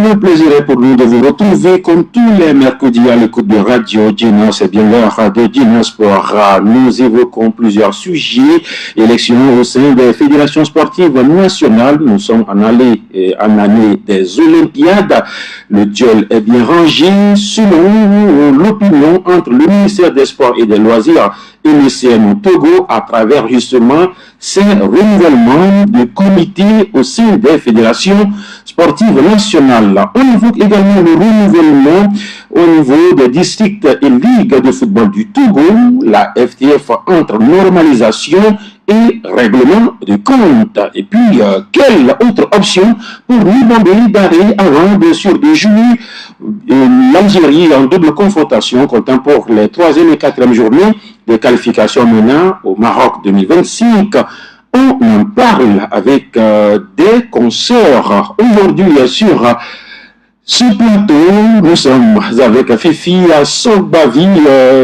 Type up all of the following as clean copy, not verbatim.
Le plaisir est pour nous de vous retrouver comme tous les mercredis à l'écoute de Radio Djena. C'est bien l'heure de Djena Sport. Nous évoquons plusieurs sujets. Élections au sein des fédérations sportives nationales. Nous sommes en année des Olympiades. Le duel est bien rangé selon l'opinion entre le ministère des Sports et des Loisirs et le CNO Togo à travers justement ces renouvellements de comités au sein des fédérations sportives nationales. On évoque également le renouvellement au niveau des districts et ligues de football du Togo. La FTF entre normalisation et règlement de compte. Et puis, quelle autre option pour Nibambeli d'arrêt avant bien sûr de jouer l'Algérie en double confrontation comptant pour les 3e et 4e journées de qualification menant au Maroc 2025. On en parle avec des consoeurs. Aujourd'hui, sur ce plateau, nous sommes avec Fifi Sogbavi,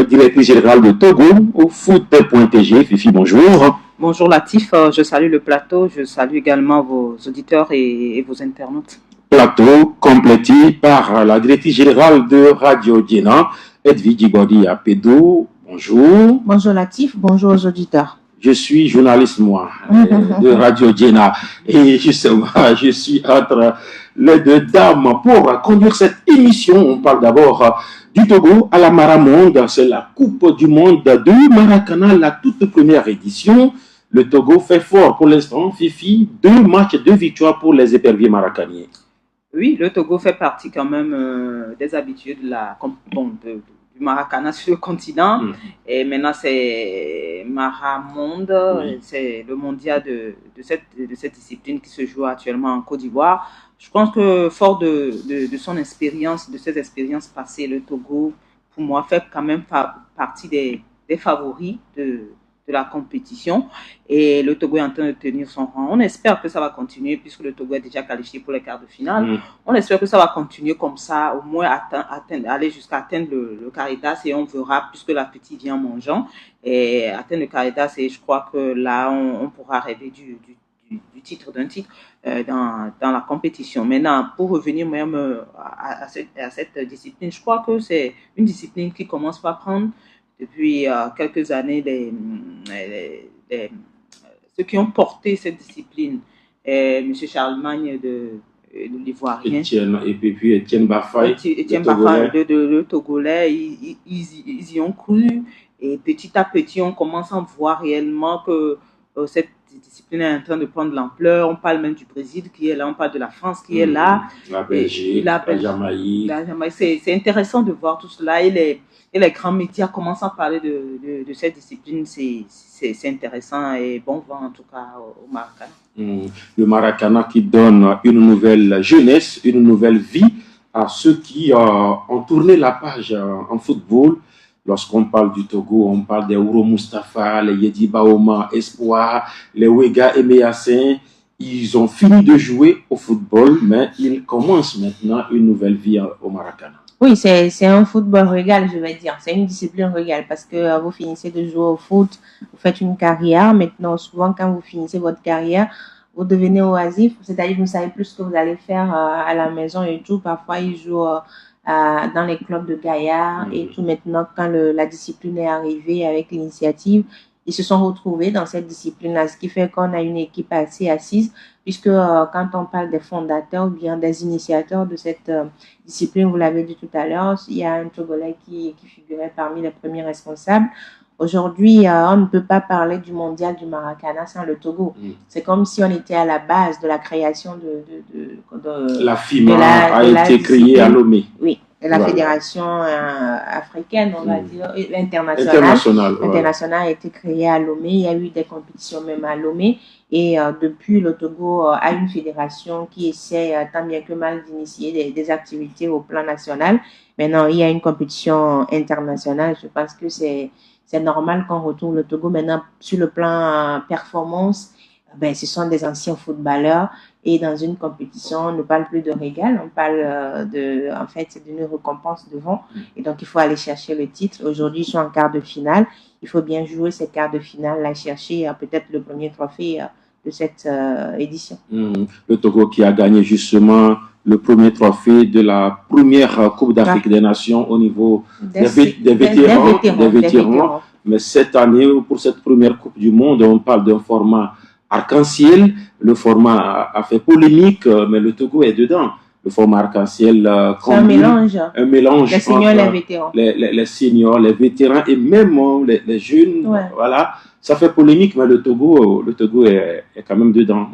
directrice générale de Togo, au foot.tg. Fifi, bonjour. Bonjour Latif, je salue le plateau, je salue également vos auditeurs et vos internautes. Plateau complété par la directrice générale de Radio Djena, Edwige Godi Apedo. Bonjour. Bonjour Latif, bonjour aux auditeurs. Je suis journaliste, moi, de Radio Djena. Et justement, je suis entre les deux dames pour conduire cette émission. On parle d'abord du Togo à la Maramonde. C'est la Coupe du Monde de Maracana, la toute première édition. Le Togo fait fort pour l'instant. Fifi, 2 matchs, 2 victoires pour les éperviers maracaniers. Oui, le Togo fait partie quand même des habitués de du Maracana sur le continent. Et maintenant, c'est Maramonde, c'est le mondial de cette discipline qui se joue actuellement en Côte d'Ivoire. Je pense que fort de son expérience, de ses expériences passées, le Togo, pour moi, fait quand même partie des favoris de la compétition. Et le Togo est en train de tenir son rang. On espère que ça va continuer puisque le Togo est déjà qualifié pour les quarts de finale. On espère que ça va continuer comme ça, au moins aller jusqu'à atteindre le Caritas et on verra puisque l'appétit vient en mangeant. Et atteindre le Caritas et je crois que là, on pourra rêver du titre dans la compétition. Maintenant, pour revenir même à cette discipline, je crois que c'est une discipline qui commence par prendre depuis quelques années ceux qui ont porté cette discipline. M. Charlemagne de l'Ivoirien. Et puis Étienne Baffaye. Le Togolais, ils y ont cru. Et petit à petit, on commence à voir réellement que cette discipline est en train de prendre l'ampleur. On parle même du Brésil qui est là, on parle de la France qui est là. La Belgique, la Jamaïque. C'est intéressant de voir tout cela. Et les grands médias commencent à parler de cette discipline. C'est intéressant et bon vent en tout cas au Maracana. Le Maracana qui donne une nouvelle jeunesse, une nouvelle vie à ceux qui ont tourné la page en football. Lorsqu'on parle du Togo, on parle des Ouro Mustafa, les Yedi Baoma, Espoir, les Wega et Meassin. Ils ont fini de jouer au football, mais ils commencent maintenant une nouvelle vie au Maracana. Oui, c'est un football régal, je vais dire. C'est une discipline régal parce que vous finissez de jouer au foot, vous faites une carrière. Maintenant, souvent, quand vous finissez votre carrière, vous devenez oisif, c'est-à-dire que vous ne savez plus ce que vous allez faire à la maison et tout. Parfois, ils jouent dans les clubs de gaillards et tout. Maintenant, quand la discipline est arrivée avec l'initiative, ils se sont retrouvés dans cette discipline-là, ce qui fait qu'on a une équipe assez assise, puisque quand on parle des fondateurs ou bien des initiateurs de cette discipline, vous l'avez dit tout à l'heure, il y a un Togolais qui figurait parmi les premiers responsables. Aujourd'hui, on ne peut pas parler du mondial du Maracana sans le Togo. C'est comme si on était à la base de la création de la FIMA a été créée à Lomé. Oui. La fédération africaine, on va dire, internationale a été créée à Lomé. Il y a eu des compétitions même à Lomé. Et depuis, le Togo a une fédération qui essaie tant bien que mal d'initier des activités au plan national. Maintenant, il y a une compétition internationale. Je pense que c'est normal qu'on retrouve le Togo maintenant sur le plan performance. Ce sont des anciens footballeurs et dans une compétition, on ne parle plus de régal, on parle en fait, c'est d'une récompense devant et donc il faut aller chercher le titre. Aujourd'hui, ils sont en quart de finale. Il faut bien jouer ces quarts de finale, là, chercher peut-être le premier trophée de cette édition. Le Togo qui a gagné justement le premier trophée de la première Coupe d'Afrique des Nations au niveau des vétérans. Mais cette année, pour cette première Coupe du Monde, on parle d'un format arc-en-ciel. Le format a fait polémique, mais le Togo est dedans. Le format arc-en-ciel, c'est un mélange. Les seniors et les vétérans. Les seniors, les vétérans et même les jeunes. Ouais. Voilà. Ça fait polémique, mais le Togo est quand même dedans.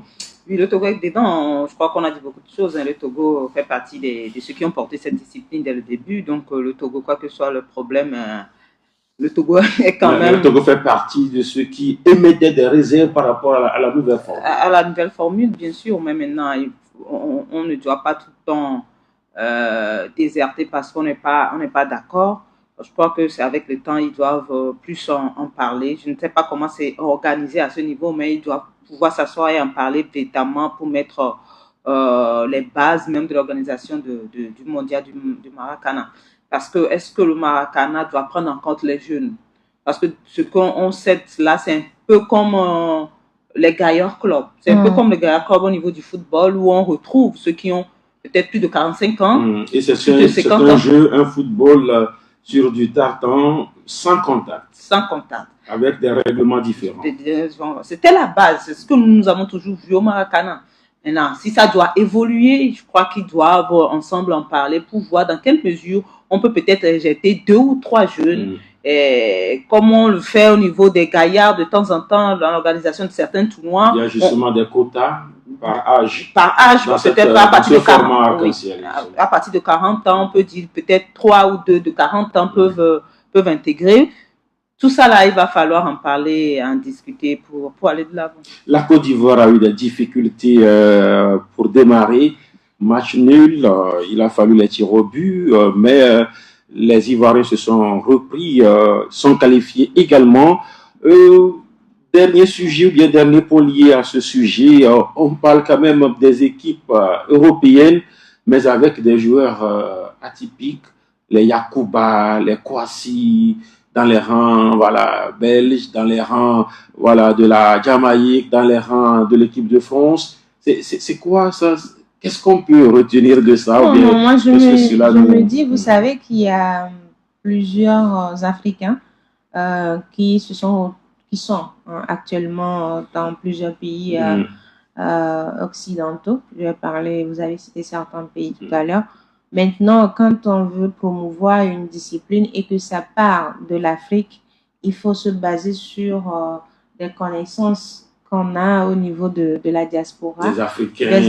Oui, le Togo est dedans. Je crois qu'on a dit beaucoup de choses. Le Togo fait partie de ceux qui ont porté cette discipline dès le début. Donc, le Togo, quoi que soit le problème, le Togo est quand même... Le Togo fait partie de ceux qui émettaient des réserves par rapport à la nouvelle formule. À la nouvelle formule, bien sûr, mais maintenant, on ne doit pas tout le temps déserter parce qu'on n'est pas d'accord. Je crois que c'est avec le temps, ils doivent plus en parler. Je ne sais pas comment c'est organisé à ce niveau, mais ils doivent pouvoir s'asseoir et en parler véritablement pour mettre les bases même de l'organisation du mondial du Maracana. Parce que est-ce que le Maracana doit prendre en compte les jeunes? Parce que ce qu'on sait là, c'est un peu comme les Gaillard Club. C'est un peu comme les Gaillard Club au niveau du football où on retrouve ceux qui ont peut-être plus de 45 ans. Et c'est un jeu, un football sur du tartan sans contact. Sans contact. Avec des règlements différents. C'était la base. C'est ce que nous avons toujours vu au Maracana. Maintenant, si ça doit évoluer, je crois qu'ils doivent ensemble en parler pour voir dans quelle mesure on peut peut-être rejeter 2 ou 3 jeunes. Et comme on le fait au niveau des gaillards de temps en temps dans l'organisation de certains tournois. Il y a justement des quotas par âge. Par âge, peut-être à partir de 40 ans. Oui, à partir de 40 ans, on peut dire peut-être 3 ou 2 de 40 ans peuvent intégrer. Tout ça là, il va falloir en parler, en discuter pour aller de l'avant. La Côte d'Ivoire a eu des difficultés pour démarrer. Match nul, il a fallu les tirs au but, mais les Ivoiriens se sont repris, sont qualifiés également. Dernier sujet ou bien dernier point lié à ce sujet, on parle quand même des équipes européennes, mais avec des joueurs atypiques, les Yacouba, les Kouassi, dans les rangs belges, dans les rangs de la Jamaïque, dans les rangs de l'équipe de France. C'est quoi ça? Qu'est-ce qu'on peut retenir de ça? Moi, je me dis, vous savez qu'il y a plusieurs Africains qui sont actuellement dans plusieurs pays occidentaux. Vous avez cité certains pays tout à l'heure. Maintenant, quand on veut promouvoir une discipline et que ça part de l'Afrique, il faut se baser sur des connaissances qu'on a au niveau de la diaspora. Des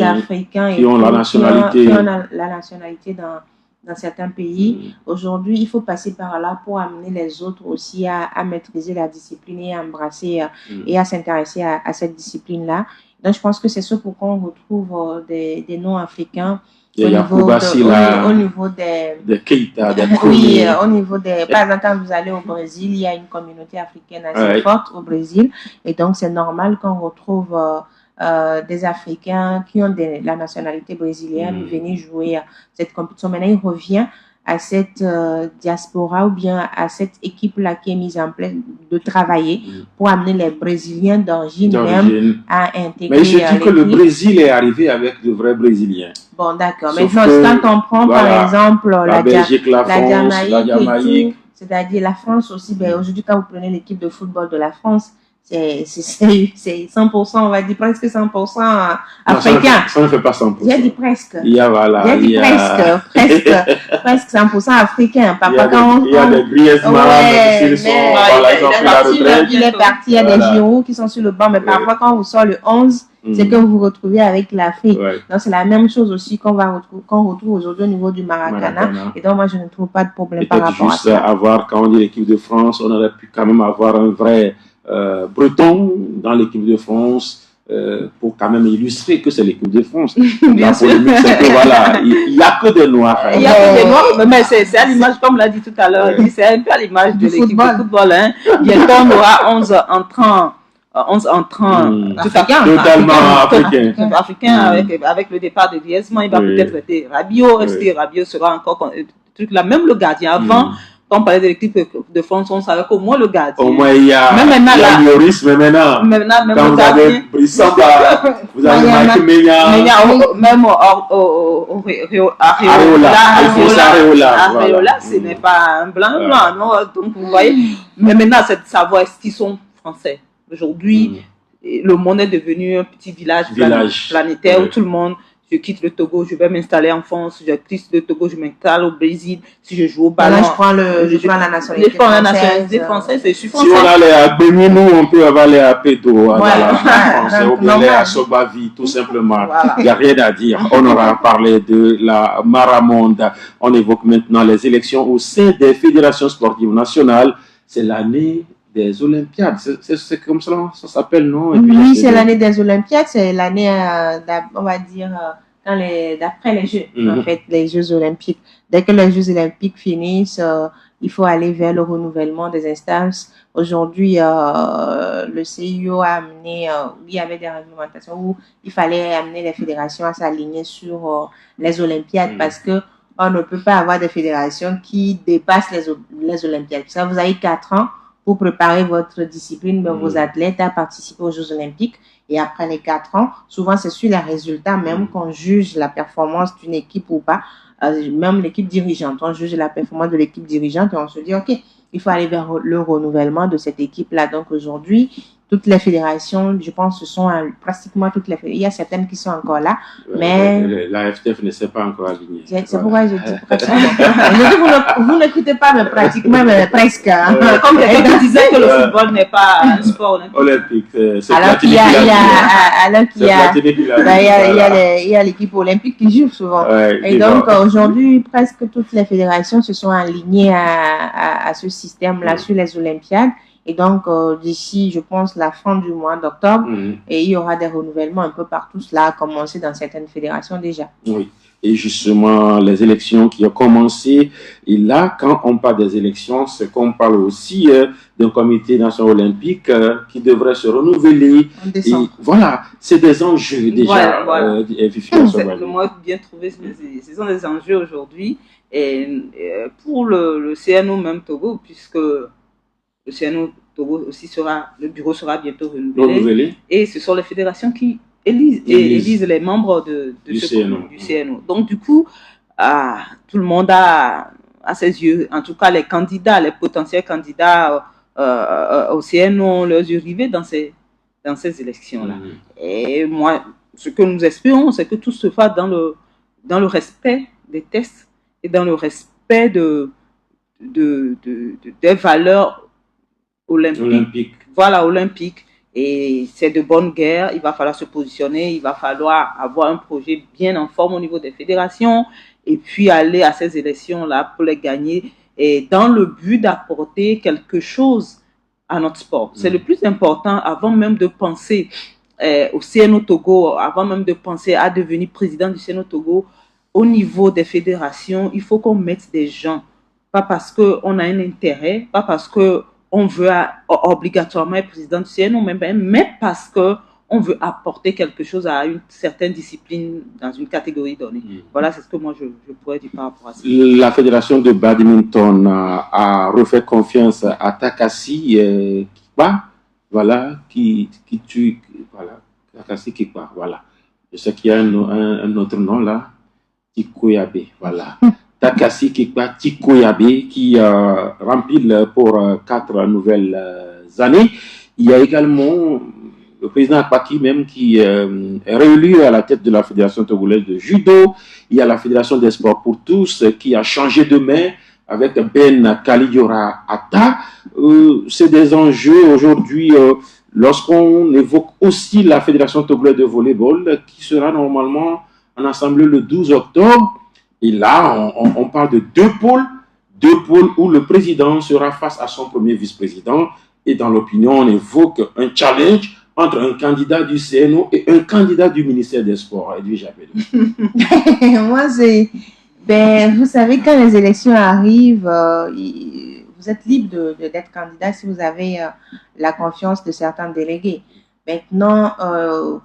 Africains qui ont la nationalité. Qui ont la nationalité dans certains pays. Aujourd'hui, il faut passer par là pour amener les autres aussi à maîtriser la discipline et à embrasser et à s'intéresser à cette discipline-là. Donc, je pense que c'est ce pourquoi on retrouve des noms africains au niveau des Keita, des oui, au niveau des... Par exemple, quand vous allez au Brésil, il y a une communauté africaine assez forte au Brésil. Et donc, c'est normal qu'on retrouve des Africains qui ont la nationalité brésilienne venir jouer cette compétition. Maintenant, il revient à cette diaspora ou bien à cette équipe-là qui est mise en place de travailler pour amener les Brésiliens d'origine même à intégrer. Mais je dis que le Brésil est arrivé avec de vrais Brésiliens. Bon, d'accord. Maintenant, quand on prend par exemple la Belgique, la France, la Jamaïque, c'est-à-dire la France aussi, aujourd'hui, quand vous prenez l'équipe de football de la France, c'est 100%, on va dire presque 100% africain. Ça ne fait pas 100%. J'ai dit presque. Il y a presque 100% africain. Il y a des Griezmann, il est parti, il y a des Giroud qui sont sur le banc, mais parfois quand on sort le 11, c'est que vous vous retrouvez avec l'Afrique. Donc c'est la même chose aussi qu'on retrouve aujourd'hui au niveau du Maracana. Et donc moi je ne trouve pas de problème par rapport à ça. Juste avoir, quand on dit l'équipe de France, on aurait pu quand même avoir un vrai breton dans l'équipe de France pour quand même illustrer que c'est l'équipe de France. Bien sûr. Il n'y a que des Noirs. Il y a que des Noirs, mais c'est à l'image, comme l'a dit tout à l'heure, c'est un peu à l'image de l'équipe de football. Bientôt on aura 11 entrants totalement africains avec le départ de Griezmann. Il va peut-être rester Rabiot. Est-ce que Rabiot sera encore truc là? Même le gardien avant, quand on parlait de l'équipe de France, on savait qu'au moins le gardien. Au moins, il y a Lloris, mais maintenant, même quand vous avez Brissamba, vous avez Mike Menya, même Areola, ce n'est pas un blanc, non? Donc, vous voyez, mais maintenant, c'est de savoir est-ce qu'ils sont français. Aujourd'hui, le monde est devenu un petit village planétaire où tout le monde, je quitte le Togo, je vais m'installer en France, je quitte le Togo, je m'installe au Brésil, si je joue au ballon. Là, je prends la nationalité française. Je suis français. Si on allait à Bénin, nous, on peut aller à Pédo, ou bien aller à Sobavi, tout simplement. Il n'y a rien à dire. On aura parlé de la Maramonde. On évoque maintenant les élections au sein des fédérations sportives nationales. C'est l'année des Olympiades, c'est comme ça s'appelle, non? Oui, c'est l'année des Olympiades, c'est l'année, on va dire, d'après les Jeux, en fait, les Jeux Olympiques. Dès que les Jeux Olympiques finissent, il faut aller vers le renouvellement des instances. Aujourd'hui, le CIO a amené, il y avait des réglementations où il fallait amener les fédérations à s'aligner sur les Olympiades parce que on ne peut pas avoir des fédérations qui dépassent les Olympiades. Ça, vous avez 4 ans pour préparer votre discipline, vos athlètes à participer aux Jeux Olympiques. Et après les 4 ans, souvent c'est sur les résultats même qu'on juge la performance d'une équipe ou pas. Même l'équipe dirigeante, on juge la performance de l'équipe dirigeante et on se dit, OK, il faut aller vers le renouvellement de cette équipe-là. Donc aujourd'hui, toutes les fédérations, je pense, ce sont pratiquement toutes les fédérations. Il y a certaines qui sont encore là, mais... La FTF ne s'est pas encore alignée. C'est pourquoi je dis pratiquement. Vous n'écoutez pas, mais pratiquement, mais presque. Comme quelqu'un disait que le football n'est pas un sport olympique. Alors qu'il y a l'équipe olympique qui joue souvent. Et donc, aujourd'hui, presque toutes les fédérations se sont alignées à ce système-là sur les Olympiades. Et donc, d'ici, je pense, la fin du mois d'octobre, et il y aura des renouvellements un peu partout. Cela a commencé dans certaines fédérations déjà. Oui. Et justement, les élections qui ont commencé. Et là, quand on parle des élections, c'est qu'on parle aussi d'un comité national olympique qui devrait se renouveler. Et voilà, c'est des enjeux déjà. Voilà. Le mot bien trouvé, ce sont des enjeux aujourd'hui. Et pour le CNO même Togo, puisque le CNO Togo aussi le bureau sera bientôt renouvelé. Et ce sont les fédérations qui élisent les membres du CNO. Donc, du coup, tout le monde a à ses yeux, en tout cas les candidats, les potentiels candidats au CNO ont leurs yeux rivés dans ces élections-là. Et moi, ce que nous espérons, c'est que tout se fasse dans le respect des tests et dans le respect des valeurs olympiques. Voilà, olympiques. Et c'est de bonne guerre. Il va falloir se positionner. Il va falloir avoir un projet bien en forme au niveau des fédérations et puis aller à ces élections-là pour les gagner et dans le but d'apporter quelque chose à notre sport. C'est le plus important avant même de penser au CNO Togo, avant même de penser à devenir président du CNO Togo. Au niveau des fédérations, il faut qu'on mette des gens. Pas parce qu'on a un intérêt, pas parce qu'on veut obligatoirement être président du CNO, mais parce qu'on veut apporter quelque chose à une certaine discipline dans une catégorie donnée. Voilà, c'est ce que moi je pourrais dire par rapport à ça. La fédération de badminton a refait confiance à Takassi Kikpa, voilà, qui tue, voilà, Takassi Kikpa, voilà. Je sais qu'il y a un autre nom là, Tikoyabe, voilà. Takassi Kikpa Tikoyabe qui rempile pour 4 nouvelles années. Il y a également le président Akpaki même qui est réélu à la tête de la Fédération togolaise de judo. Il y a la Fédération des sports pour tous qui a changé de main avec Ben Kalidiora Atta. C'est des enjeux aujourd'hui lorsqu'on évoque aussi la Fédération togolaise de volleyball qui sera normalement en assemblée le 12 octobre. Et là, on parle de deux pôles où le président sera face à son premier vice-président. Et dans l'opinion, on évoque un challenge entre un candidat du CNO et un candidat du ministère des Sports. Edwige Japelou. Moi, vous savez, quand les élections arrivent, vous êtes libre d'être candidat si vous avez la confiance de certains délégués. Maintenant,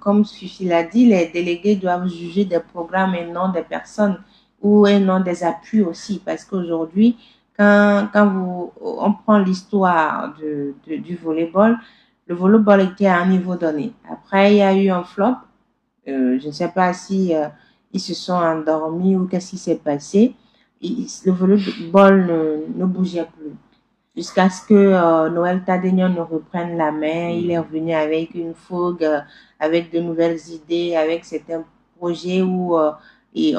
comme Fifi l'a dit, les délégués doivent juger des programmes et non des personnes ou et non des appuis aussi, parce qu'aujourd'hui, on prend l'histoire du volleyball, le volleyball était à un niveau donné. Après, il y a eu un flop. Je ne sais pas si ils se sont endormis ou qu'est-ce qui s'est passé. Le volleyball ne bougeait plus. Jusqu'à ce que Noël Tadegnon ne reprenne la main. Il est revenu avec une fougue, avec de nouvelles idées, avec certains projets où il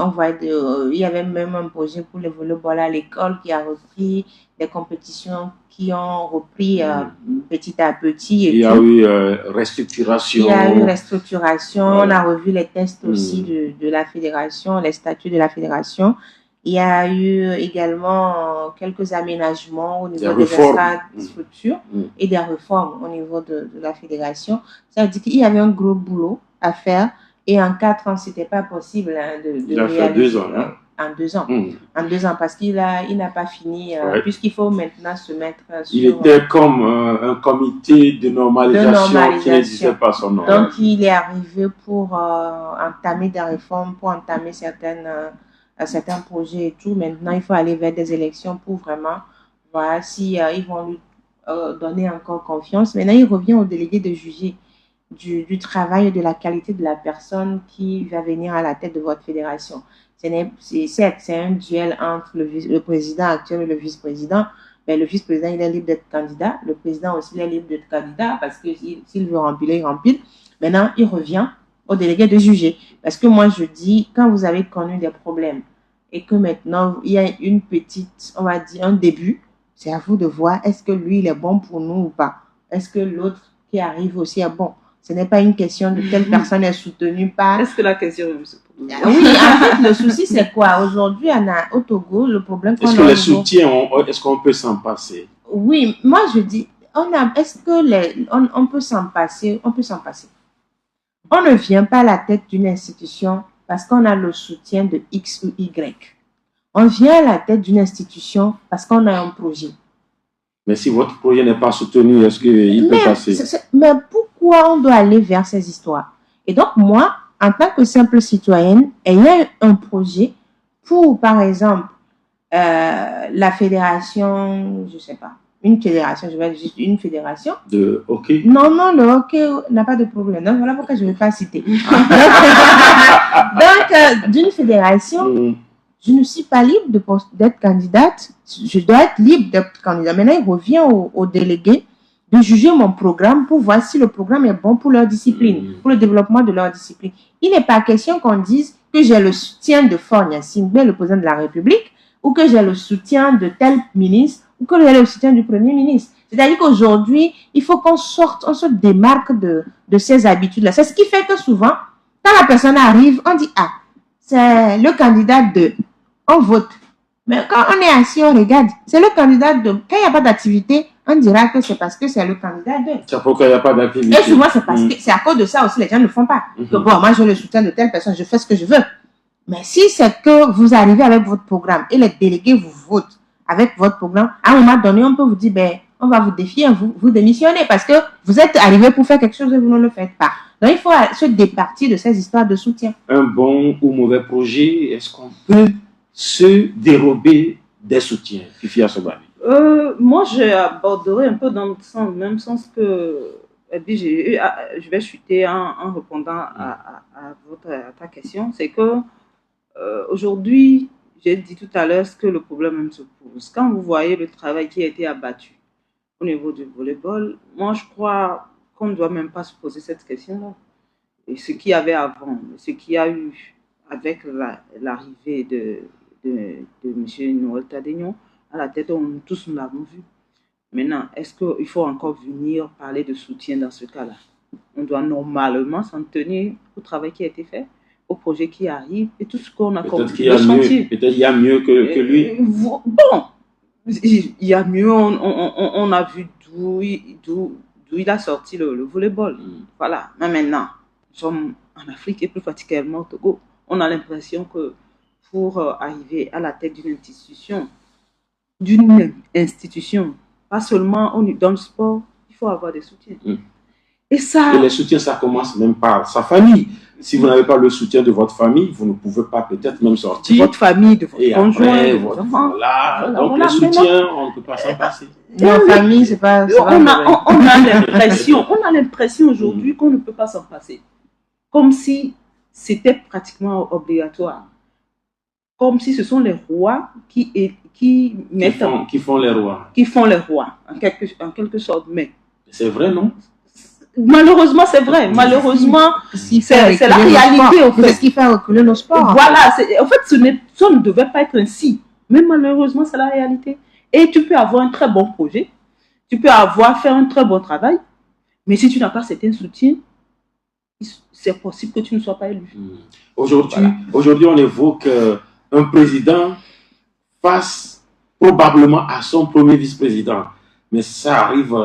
y avait même un projet pour le volleyball à l'école qui a repris, des compétitions qui ont repris petit à petit. Il y a eu restructuration. Il y a eu restructuration. On a revu les tests aussi de la fédération, les statuts de la fédération. Il y a eu également quelques aménagements au niveau des infrastructures et des réformes au niveau de la fédération. Ça veut dire qu'il y avait un gros boulot à faire et en 4 ans, ce n'était pas possible de réaliser. Il a fait 2 ans. Hein? En 2 ans. En 2 ans, parce qu'il n'a pas fini, puisqu'il faut maintenant se mettre sur... Il était comme un comité de normalisation qui n'existait pas son nom. Donc, il est arrivé pour entamer des réformes, pour entamer certains projets et tout. Maintenant, il faut aller vers des élections pour vraiment voir si ils vont lui donner encore confiance. Maintenant, il revient au délégué de juger du travail et de la qualité de la personne qui va venir à la tête de votre fédération. Certes, c'est un duel entre le président actuel et le vice-président. Mais le vice-président, il est libre d'être candidat. Le président aussi, il est libre d'être candidat parce que s'il veut remplir, il remplit. Maintenant, il revient au délégué de juger. Parce que moi, je dis, quand vous avez connu des problèmes et que maintenant, il y a une petite, on va dire, un début, c'est à vous de voir est-ce que lui, il est bon pour nous ou pas. Est-ce que l'autre qui arrive aussi est bon. Ce n'est pas une question de telle personne est soutenue par... Est-ce que la question est... Oui, en fait, le souci, c'est quoi? Aujourd'hui, au Togo, le problème qu'on a... Est-ce que les soutiens, est-ce qu'on peut s'en passer? Oui, moi, je dis, est-ce que on peut s'en passer? On peut s'en passer. On ne vient pas à la tête d'une institution parce qu'on a le soutien de X ou Y. On vient à la tête d'une institution parce qu'on a un projet. Mais si votre projet n'est pas soutenu, est-ce qu'il peut passer? Mais pourquoi on doit aller vers ces histoires? Et donc, moi, en tant que simple citoyenne, ayant un projet pour, par exemple, la fédération, je ne sais pas, une fédération, je vais dire juste une fédération. De hockey? Non, le hockey n'a pas de problème. Donc, voilà pourquoi je ne vais pas citer. Donc, d'une fédération, je ne suis pas libre d'être candidate. Je dois être libre d'être candidat. Maintenant, il revient aux délégués de juger mon programme pour voir si le programme est bon pour leur discipline, pour le développement de leur discipline. Il n'est pas question qu'on dise que j'ai le soutien de Fornia Singbe, le président de la République, ou que j'ai le soutien de tel ministre, ou que j'ai le soutien du Premier ministre. C'est-à-dire qu'aujourd'hui, il faut qu'on se démarque de ces habitudes-là. C'est ce qui fait que souvent, quand la personne arrive, on dit « Ah, c'est le candidat de... » On vote. Mais quand on est assis, on regarde. C'est le candidat de... Quand il n'y a pas d'activité, on dira que c'est parce que c'est le candidat de... C'est pourquoi il n'y a pas d'activité. Et souvent, c'est parce que c'est à cause de ça aussi, les gens ne le font pas. Que bon, moi, j'ai le soutien de telle personne, je fais ce que je veux. Mais si c'est que vous arrivez avec votre programme et les délégués vous votent avec votre programme, à un moment donné, on peut vous dire, on va vous défier, vous démissionnez parce que vous êtes arrivé pour faire quelque chose et vous ne le faites pas. Donc, il faut se départir de ces histoires de soutien. Un bon ou mauvais projet, est-ce qu'on peut se dérober des soutiens? Fifia Sobani. Moi, j'ai abordé un peu dans le même sens que je vais chuter en répondant à ta question. C'est que aujourd'hui, j'ai dit tout à l'heure ce que le problème se pose. Quand vous voyez le travail qui a été abattu au niveau du volleyball, moi, je crois qu'on ne doit même pas se poser cette question-là. Et ce qu'il y avait avant, ce qu'il y a eu avec l'arrivée de M. Noël Tadegnon à la tête, tous nous l'avons vu. Maintenant, est-ce qu'il faut encore venir parler de soutien dans ce cas-là? On doit normalement s'en tenir au travail qui a été fait, au projet qui arrive et tout ce qu'on a comme chantier. Peut-être qu'il y a mieux que lui. Bon, il y a mieux. On a vu d'où il a sorti le volleyball. Voilà. Mais maintenant, nous sommes en Afrique et plus particulièrement au Togo. On a l'impression que pour arriver à la tête d'une institution, pas seulement dans le sport, il faut avoir des soutiens. Et les soutiens, ça commence même par sa famille. si vous n'avez pas le soutien de votre famille, vous ne pouvez pas peut-être même sortir. De votre famille, de votre Et conjoint, après, de votre enfant. voilà. Donc, Voilà, le soutien, on ne peut pas s'en passer. La famille, c'est pas... On a l'impression aujourd'hui qu'on ne peut pas s'en passer. Comme si c'était pratiquement obligatoire. Comme si ce sont les rois qui font les rois. Qui font les rois, en quelque sorte. Mais c'est vrai, non? Malheureusement, c'est vrai. Malheureusement, c'est la réalité. C'est ce qui fait reculer nos sports. Voilà. En fait, ça ne devait pas être ainsi. Mais malheureusement, c'est la réalité. Et tu peux avoir un très bon projet. Tu peux faire un très bon travail. Mais si tu n'as pas certain soutien, c'est possible que tu ne sois pas élu. Aujourd'hui, on évoque un président face probablement à son premier vice-président. Mais ça arrive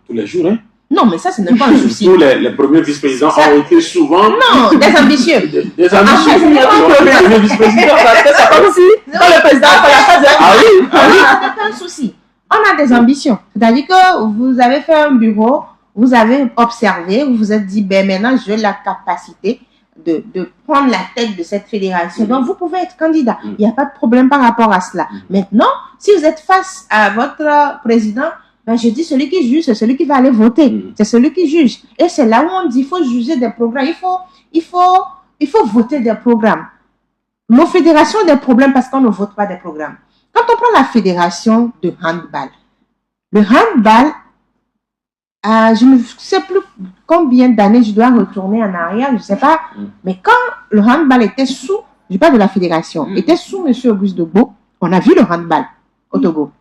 tous les jours, hein? Non, mais ça, ce n'est pas un souci. Tous les premiers vice-présidents ont été souvent... Non, des ambitieux. Des ambitieux. Les premiers vice-présidents, c'est comme si quand le président a fait la phase... Ah oui, c'est pas un souci. On a des ambitions. C'est-à-dire que vous avez fait un bureau, vous avez observé, vous vous êtes dit, ben maintenant, j'ai la capacité de prendre la tête de cette fédération. Donc, vous pouvez être candidat. Il n'y a pas de problème par rapport à cela. Maintenant, si vous êtes face à votre président, ben je dis, celui qui juge, c'est celui qui va aller voter. C'est celui qui juge. Et c'est là où on dit, il faut juger des programmes. Il faut voter des programmes. Nos fédérations ont des problèmes parce qu'on ne vote pas des programmes. Quand on prend la fédération de handball, le handball, je ne sais plus combien d'années je dois retourner en arrière, je ne sais pas. Mais quand le handball était sous, je parle de la fédération, était sous M. Auguste Dogbo, on a vu le handball au Togo.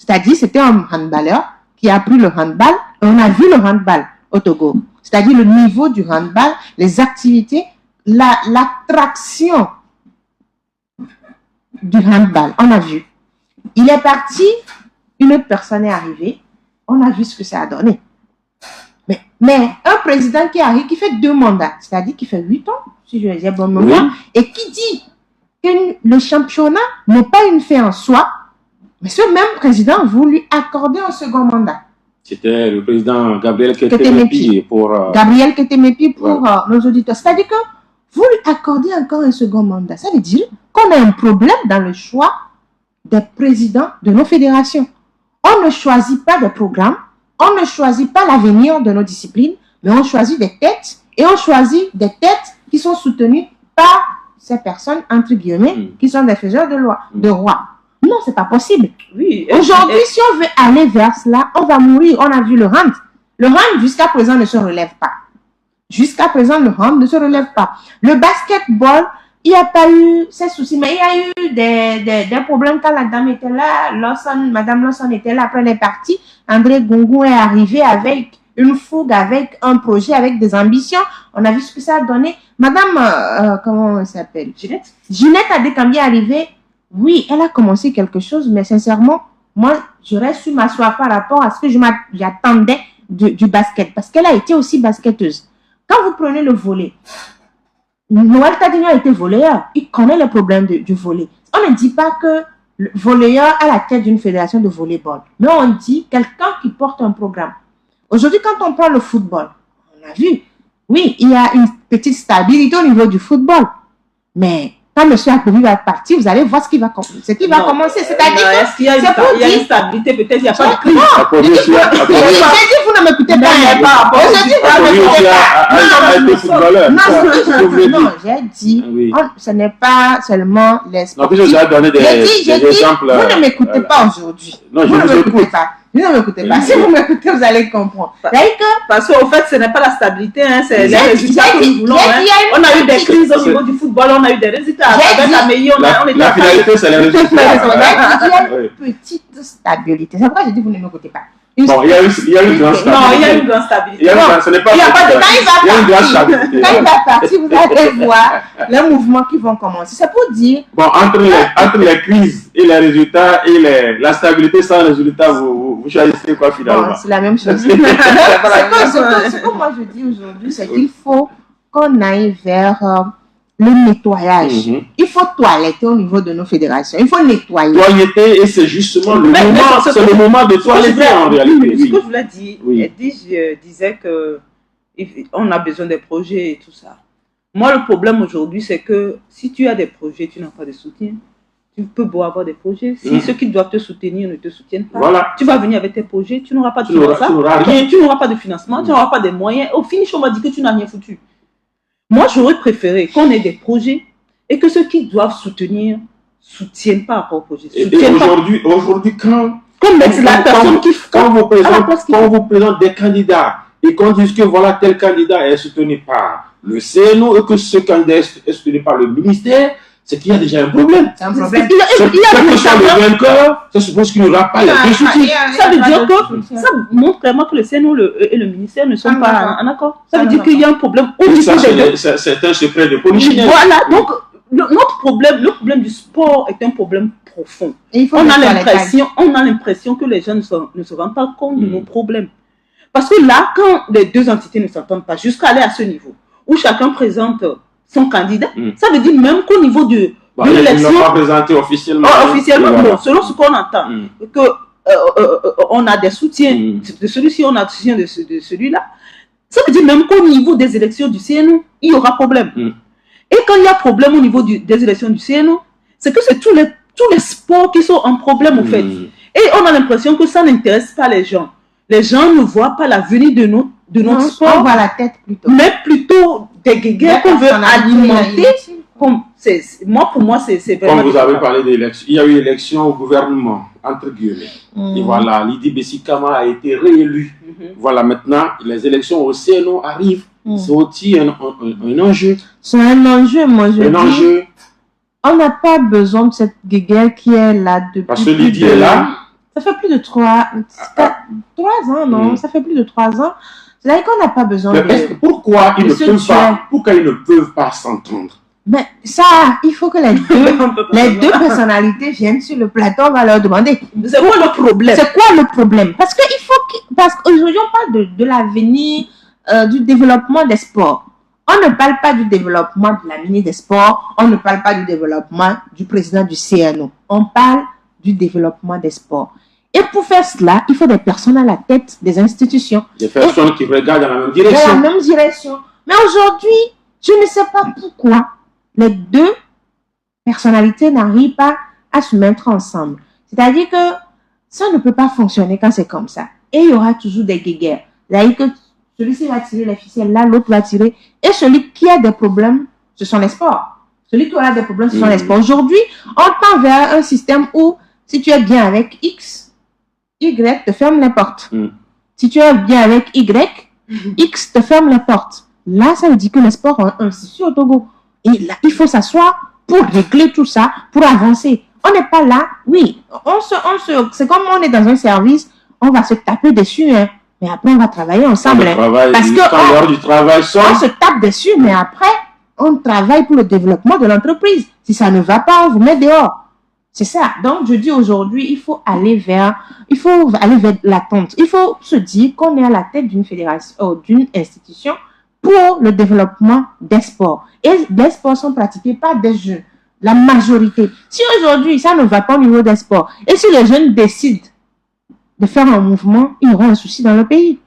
C'est-à-dire, c'était un handballeur qui a appris le handball et on a vu le handball au Togo. C'est-à-dire le niveau du handball, les activités, l'attraction du handball, on a vu. Il est parti, une autre personne est arrivée, on a vu ce que ça a donné. Mais un président qui arrive, qui fait 2 mandats, c'est-à-dire qui fait 8 ans, si je dis bon moment, et qui dit que le championnat n'est pas une fin en soi, mais ce même président voulu accorder un second mandat. C'était le président Gabriel Ketemepi pour... Gabriel Ketemepi pour nos auditeurs. C'est-à-dire que vous lui accordez encore un second mandat. Ça veut dire qu'on a un problème dans le choix des présidents de nos fédérations. On ne choisit pas de programme, on ne choisit pas l'avenir de nos disciplines, mais on choisit des têtes, et on choisit des têtes qui sont soutenues par ces personnes, entre guillemets, qui sont des faiseurs de rois. Non, c'est pas possible. Oui. Aujourd'hui, si on veut aller vers cela, on va mourir. On a vu le hand. Le hand, jusqu'à présent, ne se relève pas. Jusqu'à présent, le hand ne se relève pas. Le basketball, il n'y a pas eu ces soucis, mais il y a eu des problèmes quand la dame était là. Madame Lawson était là après les parties. André Gongo est arrivé avec une fougue, avec un projet, avec des ambitions. On a vu ce que ça a donné. Madame, comment elle s'appelle? Ginette Adekambi est arrivée. Oui, elle a commencé quelque chose, mais sincèrement, moi, je reste sur ma soif par rapport à ce que j'attendais du basket, parce qu'elle a été aussi basketteuse. Quand vous prenez le volley, Noël Tadigno a été volleyeur, il connaît les problèmes du volley. On ne dit pas que le volleyeur a la tête d'une fédération de volleyball, mais on dit quelqu'un qui porte un programme. Aujourd'hui, quand on prend le football, on a vu, oui, il y a une petite stabilité au niveau du football, mais quand M. Akobi va partir, vous allez voir ce qui va commencer. C'est-à-dire qu'il y a une stabilité, peut-être il n'y a pas de crise. J'ai dit, vous ne m'écoutez pas. Non, j'ai dit, ce n'est pas seulement les sportifs. J'ai dit, vous ne m'écoutez pas aujourd'hui. Vous ne m'écoutez pas. Vous ne m'écoutez pas. Si vous m'écoutez, vous allez comprendre. Parce qu'au fait, ce n'est pas la stabilité, c'est les résultats que nous voulons. On a eu des crises au niveau du football, on a eu des résultats. Avec la meilleure, la finalité, c'est les résultats. Il y a une petite stabilité. C'est pourquoi je dis vous ne m'écoutez pas. Bon, il y a une grande stabilité. Non, il y a une grande stabilité. Ce n'est pas quand il va partir, vous allez voir les mouvements qui vont commencer. C'est pour dire... Bon, entre les crises et les résultats et la stabilité sans résultat, vous choisissez quoi finalement? Bon, c'est la même chose. Ce que moi je dis aujourd'hui, c'est qu'il faut qu'on aille vers... le nettoyage. Il faut toiletter au niveau de nos fédérations. Il faut nettoyer. Toiletter, et c'est justement le moment de toiletter en réalité. Ce que je voulais dire, je disais que on a besoin des projets et tout ça. Moi, le problème aujourd'hui, c'est que si tu as des projets, tu n'as pas de soutien. Tu peux beau avoir des projets. Si ceux qui doivent te soutenir ne te soutiennent pas, tu vas venir avec tes projets, tu n'auras pas de financement, tu n'auras pas de financement, tu n'auras pas de moyens. Au finish, on va dire que tu n'as rien foutu. Moi, j'aurais préféré qu'on ait des projets et que ceux qui doivent soutenir ne soutiennent pas rapport au projet. Et aujourd'hui, quand vous présentez des candidats et qu'on dit que voilà, tel candidat est soutenu par le CNO et que ce candidat est soutenu par le ministère, c'est qu'il y a déjà un problème. C'est un problème. Il y a le vainqueur, ça suppose qu'il n'y aura pas les deux soutiens. Ça veut dire que ça montre clairement que le CNO et le ministère ne sont pas en accord. Ça veut dire qu'il y a un problème au niveau des deux. C'est un secret de polichinelle. Voilà, donc notre problème, le problème du sport est un problème profond. On a l'impression que les gens ne se rendent pas compte de nos problèmes. Parce que là, quand les deux entités ne s'entendent pas, jusqu'à aller à ce niveau, où chacun présente son candidat, ça veut dire même qu'au niveau de l'élection... Ils ne l'ont pas présenté officiellement. Bon, selon ce qu'on entend, on a des soutiens de celui-ci, on a des soutiens de celui-là. Ça veut dire même qu'au niveau des élections du CNO, il y aura problème. Et quand il y a problème au niveau des élections du CNO, c'est que c'est tous les sports qui sont en problème, au fait. Et on a l'impression que ça n'intéresse pas les gens. Les gens ne voient pas l'avenir de notre sport. On voit la tête plutôt. Mais plutôt des guéguerres qu'on veut alimenter. Pour moi, c'est vraiment... Comme vous avez parlé d'élection, il y a eu élection au gouvernement, entre guillemets. Et voilà, Lydie Bessikama a été réélue. Voilà, maintenant, les élections au CNO arrivent. C'est aussi un enjeu. C'est un enjeu, moi je dis. On n'a pas besoin de cette guéguerre qui est là depuis... Parce que Lydie est là. Ça fait plus de 3 ans, non? Ça fait plus de 3 ans. C'est-à-dire qu'on n'a pas besoin de... Pourquoi ils ne peuvent pas s'entendre? Mais ça, il faut que les deux personnalités viennent sur le plateau, on va leur demander. C'est quoi le problème? C'est quoi le problème? Parce qu'aujourd'hui, on parle de l'avenir du développement des sports. On ne parle pas du développement de la ministre des Sports, on ne parle pas du développement du président du CNO. On parle du développement des sports. Et pour faire cela, il faut des personnes à la tête des institutions. Des personnes qui regardent dans la même direction. Dans la même direction. Mais aujourd'hui, je ne sais pas pourquoi les deux personnalités n'arrivent pas à se mettre ensemble. C'est-à-dire que ça ne peut pas fonctionner quand c'est comme ça. Et il y aura toujours des guéguerres. C'est-à-dire que celui-ci va tirer les ficelles, là, l'autre va tirer. Et celui qui a des problèmes, ce sont les sports. Celui qui aura des problèmes, ce sont les sports. Aujourd'hui, on tend vers un système où, si tu es bien avec X, Y te ferme les portes. Si tu es bien avec Y, X te ferme les portes. Là, ça veut dire que les sports ont un souci au Togo. Et là, il faut s'asseoir pour régler tout ça, pour avancer. On n'est pas là, oui. C'est comme on est dans un service, on va se taper dessus, hein. Mais après, on va travailler ensemble. Parce que l'heure du travail sort, on se tape dessus, mais après, on travaille pour le développement de l'entreprise. Si ça ne va pas, on vous met dehors. C'est ça. Donc, je dis aujourd'hui, il faut aller vers l'attente. Il faut se dire qu'on est à la tête d'une fédération, d'une institution pour le développement des sports. Et les sports sont pratiqués par des jeunes, la majorité. Si aujourd'hui, ça ne va pas au niveau des sports, et si les jeunes décident de faire un mouvement, il y aura un souci dans le pays.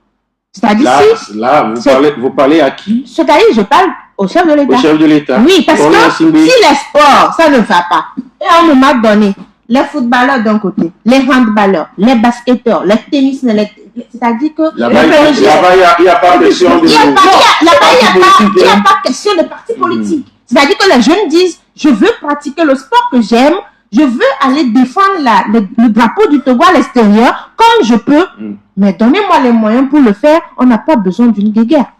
C'est-à-dire vous parlez à qui? C'est-à-dire, je parle au chef de l'État. Au chef de l'État. Oui, parce que si les sports, ça ne va pas, et à un moment donné, les footballeurs d'un côté, les handballeurs, les basketteurs, les tennismen, c'est-à-dire que... Il n'y a pas question de parti politique. C'est-à-dire que les jeunes disent, je veux pratiquer le sport que j'aime, je veux aller défendre le drapeau du Togo à l'extérieur comme je peux, mais donnez-moi les moyens pour le faire, on n'a pas besoin d'une guéguerre.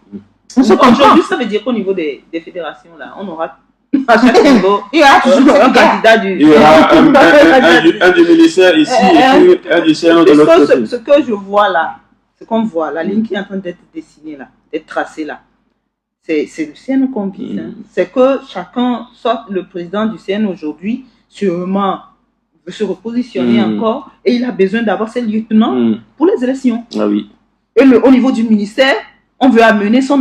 Aujourd'hui, ça veut dire qu'au niveau des fédérations, là, on aura à chaque niveau, il y aura toujours un candidat du... Il y aura un du ministère ici et puis un du CNO de l'autre côté. Ce que je vois là, ce qu'on voit, la ligne qui est en train d'être dessinée là, d'être tracée là, c'est le CNO qu'on vise. C'est que chacun, soit le président du CNO aujourd'hui, sûrement veut se repositionner encore, et il a besoin d'avoir ses lieutenants pour les élections. Ah oui. Et au niveau du ministère, on veut amener ses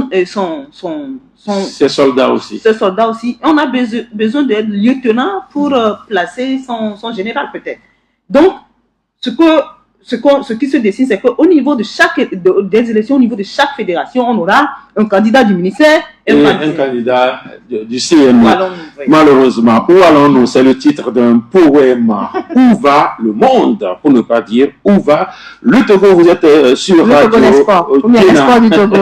soldats aussi. Ses soldats aussi. On a besoin d'être lieutenant pour placer son général peut-être. Donc, ce qui se dessine, c'est qu'au niveau de des élections, au niveau de chaque fédération, on aura un candidat du ministère et un candidat du CNO. Oui. Malheureusement, où allons-nous? C'est le titre d'un poème. Où va le monde? Pour ne pas dire où va le Togo. Vous êtes sur le Togo d'espoir. L'espoir du Togo.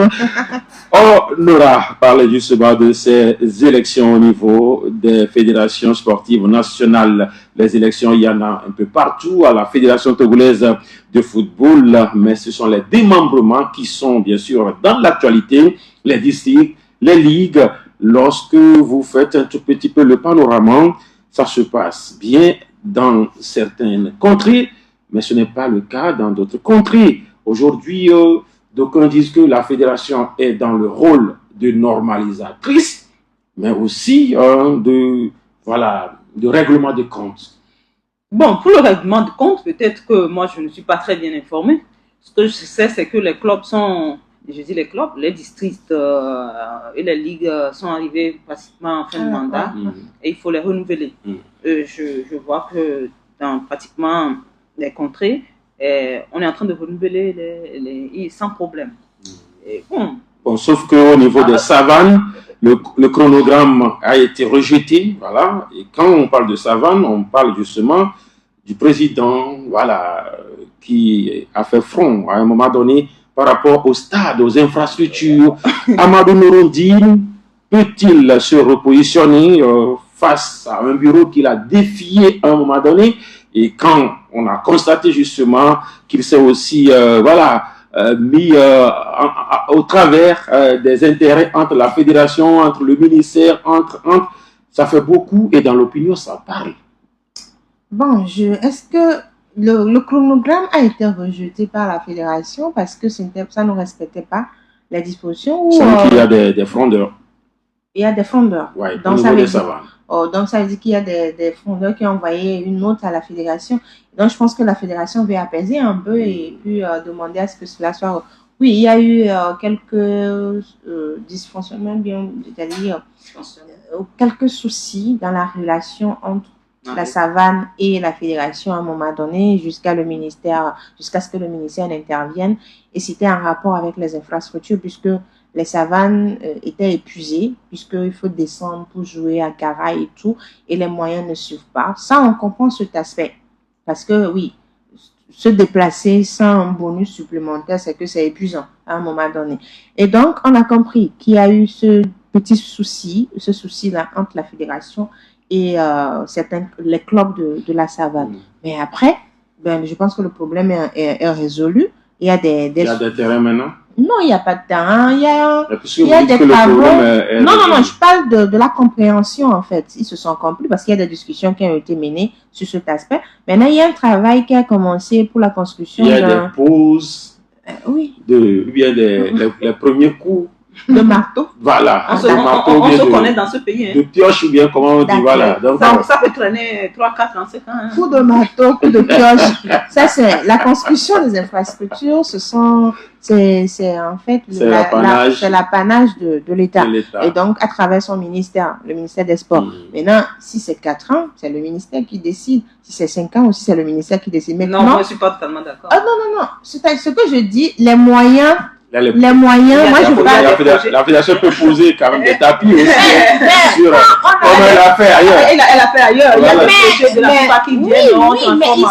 On aura parlé justement de ces élections au niveau des fédérations sportives nationales. Les élections, il y en a un peu partout à la Fédération togolaise de football, mais ce sont les démembrements qui sont bien sûr dans l'actualité, les districts, les ligues. Lorsque vous faites un tout petit peu le panorama, ça se passe bien dans certaines contrées, mais ce n'est pas le cas dans d'autres contrées. Aujourd'hui, d'aucuns disent que la fédération est dans le rôle de normalisatrice, mais aussi de règlement de comptes. Bon, pour le règlement de compte, peut-être que moi, je ne suis pas très bien informée. Ce que je sais, c'est que les clubs sont, je dis les clubs, les districts et les ligues sont arrivés pratiquement en fin de mandat et il faut les renouveler. Je vois que dans pratiquement les contrées, on est en train de renouveler sans problème. Et bon, sauf qu'au niveau des savanes, le chronogramme a été rejeté, voilà. Et quand on parle de savane, on parle justement du président, voilà, qui a fait front à un moment donné par rapport au stade, aux infrastructures. Amadou Nouroudine peut-il se repositionner face à un bureau qu'il a défié à un moment donné? Et quand on a constaté justement qu'il s'est aussi, mis au travers des intérêts entre la fédération, entre le ministère, ça fait beaucoup et dans l'opinion ça parle. Bon, est-ce que le chronogramme a été rejeté par la fédération parce que ça ne respectait pas les dispositions ou qu'il y a des frondeurs. Il y a des frondeurs. Oui, au niveau des savanes. Donc, ça veut dire qu'il y a des frondeurs qui ont envoyé une note à la fédération. Donc, je pense que la fédération veut apaiser un peu et puis demander à ce que cela soit... Oui, il y a eu quelques dysfonctionnements, c'est-à-dire quelques soucis dans la relation entre la savane et la fédération à un moment donné, jusqu'à ce que le ministère intervienne. Et c'était en rapport avec les infrastructures, puisque les savanes étaient épuisées, puisqu'il faut descendre pour jouer à Kara et tout, et les moyens ne suivent pas. Ça, on comprend cet aspect. Parce que, oui, se déplacer sans un bonus supplémentaire, c'est que c'est épuisant à un moment donné. Et donc, on a compris qu'il y a eu ce petit souci, ce souci-là entre la fédération et les clubs de la savane. Mais après, je pense que le problème est résolu. Il y a des terrains maintenant? Non, il n'y a pas de terrain. Il y a des travaux. Non, je parle de la compréhension, en fait. Ils se sont compris parce qu'il y a des discussions qui ont été menées sur cet aspect. Maintenant, il y a un travail qui a commencé pour la construction. Il y a des pauses. Oui. Les premiers coups. De marteau. Voilà. On se connaît dans ce pays. Hein. De pioche ou bien comment on dit, voilà. Donc, ça peut traîner 3-4 ans, 5 ans. Hein. Coup de marteau, coup de pioche. Ça, c'est la construction des infrastructures. C'est en fait l'apanage de l'État. Et donc, à travers son ministère, le ministère des Sports. Maintenant, si c'est 4 ans, c'est le ministère qui décide. Si c'est 5 ans aussi, c'est le ministère qui décide. Maintenant, non, moi, je ne suis pas totalement d'accord. Ah non. C'est ce que je dis, les moyens... Les moyens, moi je parle. La fédération peut poser quand même des tapis aussi sur comme elle a fait ailleurs. Elle a fait ailleurs. Il y a des projets de la FIFA qui viennent. Oui, mais ici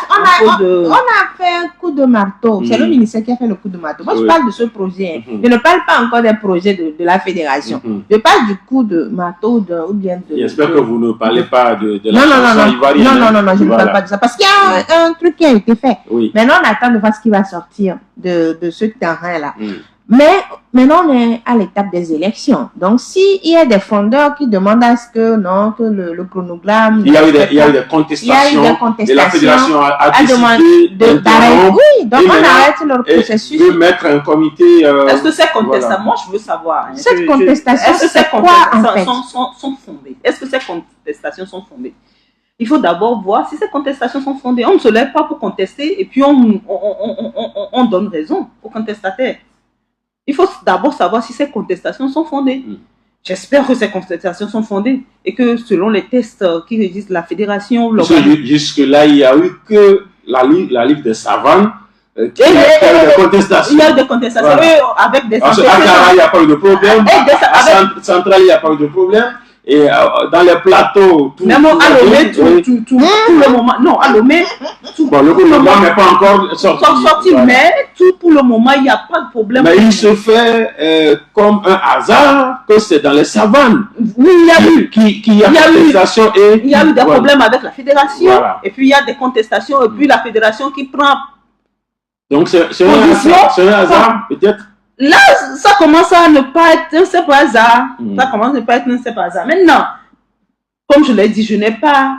on a fait un coup de marteau. C'est le ministère qui a fait le coup de marteau. Moi je parle de ce projet. Je ne parle pas encore des projets de la fédération. Je parle du coup de marteau ou bien de... J'espère que vous ne parlez pas de la chanson ivoirienne. Non, je ne parle pas de ça. Parce qu'il y a un truc qui a été fait. Maintenant on attend de voir ce qui va sortir de ce terrain-là. Mais maintenant, on est à l'étape des élections. Donc, s'il y a des fondeurs qui demandent à ce que, le chronogramme... Il y a eu des contestations. Et la fédération a décidé d'interrompre. Oui, donc on arrête leur processus. De mettre un comité... Est-ce que ces contestations... Moi, je veux savoir. Cette contestation, c'est quoi, en fait? Sont fondées. Est-ce que ces contestations sont fondées? Il faut d'abord voir si ces contestations sont fondées. On ne se lève pas pour contester et puis on donne raison aux contestataires. Il faut d'abord savoir si ces contestations sont fondées. J'espère que ces contestations sont fondées et que selon les tests qui régissent la fédération... Jusque-là, il n'y a eu que la Ligue des Savanes Il y a des contestations. Il y a des contestations, voilà. Avec des antécédents. À Cara, il n'y a pas eu de problème. À Centrale, il n'y a pas eu de problème. Et dans les plateaux, tout. Même à Lomé, tout le moment. Non, à Lomé, tout le moment n'est pas encore sorti. Voilà. Mais pour le moment, il n'y a pas de problème. Mais il se fait comme un hasard que c'est dans les savanes. Oui, il y a eu. Il y a contestation il y a eu des problèmes avec la fédération. Voilà. Et puis il y a des contestations. Et puis la fédération qui prend. Donc c'est un hasard, peut-être. Là, ça commence à ne pas être un simple hasard. Ça commence à ne pas être un simple hasard. Maintenant, comme je l'ai dit, je n'ai pas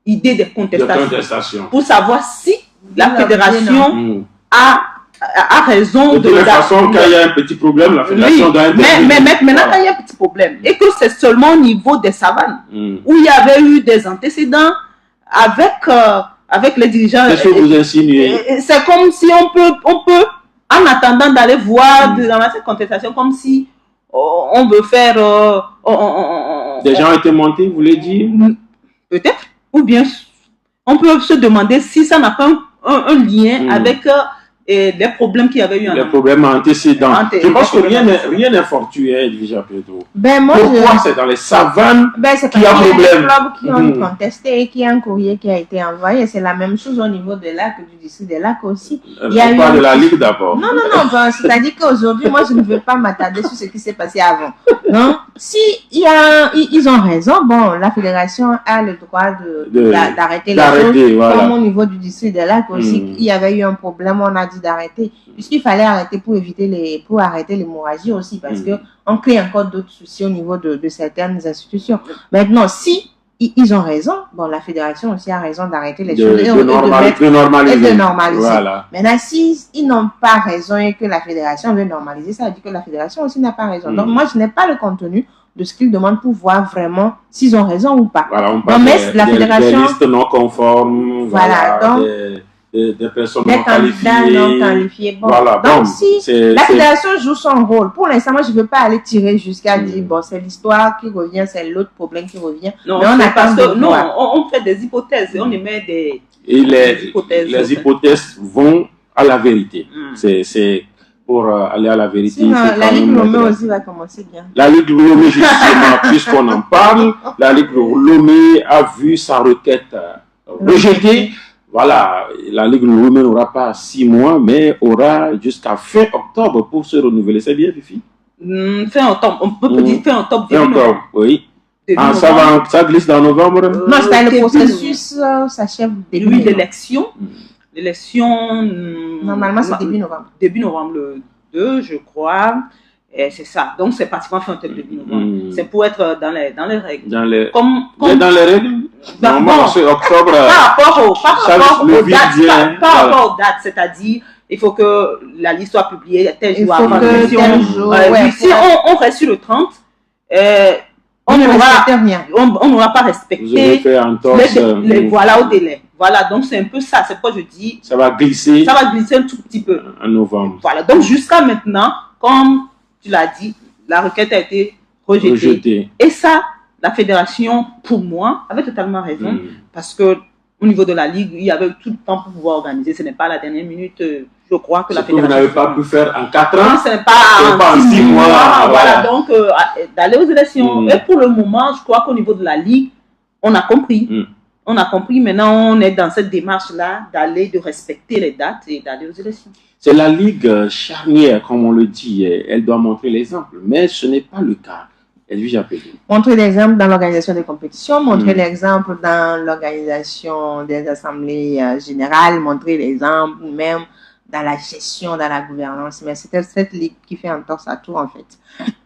idée des contestations. Pour savoir si la fédération a raison de toute façon, quand il y a un petit problème, la fédération doit intervenir. Mais maintenant, quand il y a un petit problème, et que c'est seulement au niveau des savanes, où il y avait eu des antécédents avec les dirigeants. Qu'est-ce que vous insinuez? C'est comme si on peut en attendant d'aller voir dans cette contestation, comme si on veut faire... des gens ont été montés, vous voulez dire? Peut-être. Ou bien, on peut se demander si ça n'a pas un lien avec les problèmes qu'il y avait eu en les problèmes antécédents. Je pense que rien n'est fortuit, déjà, Pedro. Pourquoi c'est dans les savanes qu'il y a problème? Les clubs qui ont contesté et qu'il y a un courrier qui a été envoyé. C'est la même chose au niveau de l'AC, du district de l'AC aussi. On parle de la Ligue d'abord. Non, c'est-à-dire qu'aujourd'hui, moi, je ne veux pas m'attarder sur ce qui s'est passé avant. Non? Si ils ont raison, bon, la fédération a le droit d'arrêter les choses. Voilà. Comme au niveau du district de l'AC aussi, il y avait eu un problème, on a dit d'arrêter, puisqu'il fallait arrêter pour arrêter l'hémorragie aussi, parce que on crée encore d'autres soucis au niveau de certaines institutions. Maintenant, si ils ont raison, bon, la fédération aussi a raison d'arrêter les choses et de normaliser. Voilà. Maintenant, si ils n'ont pas raison et que la fédération veut normaliser, ça veut dire que la fédération aussi n'a pas raison. Donc, moi, je n'ai pas le contenu de ce qu'ils demandent pour voir vraiment s'ils ont raison ou pas. Voilà, on parle des listes non conformes, voilà, donc, des personnes non qualifiées. Bon. Voilà, donc si la fédération joue son rôle, pour l'instant, moi je ne veux pas aller tirer jusqu'à dire, bon, c'est l'histoire qui revient, c'est l'autre problème qui revient. Non, mais on fait des hypothèses, on émet des hypothèses. Les hypothèses vont à la vérité. C'est pour aller à la vérité. Sinon, la Ligue Lomé aussi va commencer bien. La Ligue Lomé, justement, puisqu'on en parle, la Ligue Lomé a vu sa requête rejetée. Voilà, la Ligue Lomé n'aura pas 6 mois, mais aura jusqu'à fin octobre pour se renouveler. C'est bien, Fifi? Fin octobre, on peut dire fin octobre. Fin octobre, oui. Ça glisse dans novembre? Non, le processus s'achève début d'élection. L'élection... Normalement, c'est début novembre. Début novembre, le 2, je crois. C'est ça. Donc, c'est pratiquement fin octobre, début novembre. C'est pour être dans les règles. Dans les règles? Normalement, c'est octobre. Par rapport aux dates, c'est-à-dire, il faut que la liste soit publiée tel jour avant l'élection. Si on reste sur le 30, on n'aura pas respecté voilà, au délai. Voilà, donc c'est un peu ça. C'est pourquoi je dis... Ça va glisser un tout petit peu. En novembre. Voilà, donc jusqu'à maintenant, comme tu l'as dit, la requête a été rejetée. Et ça, la fédération, pour moi, avait totalement raison. Parce que au niveau de la Ligue, il y avait tout le temps pour pouvoir organiser. Ce n'est pas la dernière minute, je crois, que la fédération... que vous n'avez pas pu faire en 4 ans. Non, ce n'est pas en 6 mois. Voilà, donc d'aller aux élections. Et pour le moment, je crois qu'au niveau de la Ligue, on a compris. On a compris, maintenant on est dans cette démarche-là de respecter les dates et d'aller aux élections. C'est la Ligue charnière, comme on le dit. Elle doit montrer l'exemple, mais ce n'est pas le cas. Montrer l'exemple dans l'organisation des compétitions, montrer l'exemple dans l'organisation des assemblées générales, montrer l'exemple même dans la gestion, dans la gouvernance. Mais c'est cette ligue qui fait entorse à tout, en fait.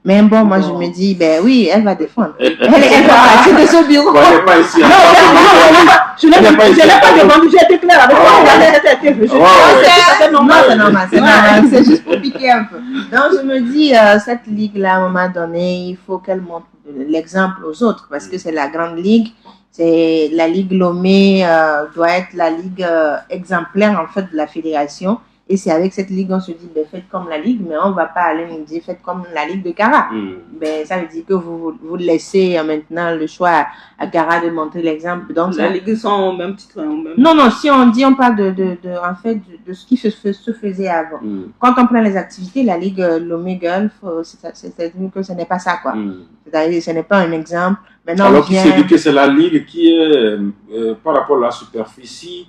Mais bon, moi, je me dis, ben oui, elle va défendre. Elle va partir de ce bureau. Elle n'est pas ici. Je n'ai pas défendu, j'ai été claire avec toi. C'est normal. C'est juste pour piquer un peu. Donc, je me dis, cette ligue-là, à un moment donné, il faut qu'elle montre l'exemple aux autres, parce que c'est la grande ligue. C'est la Ligue Lomé doit être la ligue exemplaire, en fait, de la fédération. Et c'est avec cette ligue, on se dit, ben, faites comme la ligue, mais on ne va pas aller nous dire, faites comme la ligue de Gara. Ben, ça veut dire que vous laissez maintenant le choix à Gara de montrer l'exemple. Donc, la ligue sont au même titre. Non, si on dit, on parle en fait, de ce qui se faisait avant. Quand on prend les activités, la ligue Lomé Golf, c'est-à-dire que ce n'est pas ça, quoi. C'est-à-dire, ce n'est pas un exemple. Maintenant, alors qui se dit que c'est la ligue qui est, par rapport à la superficie,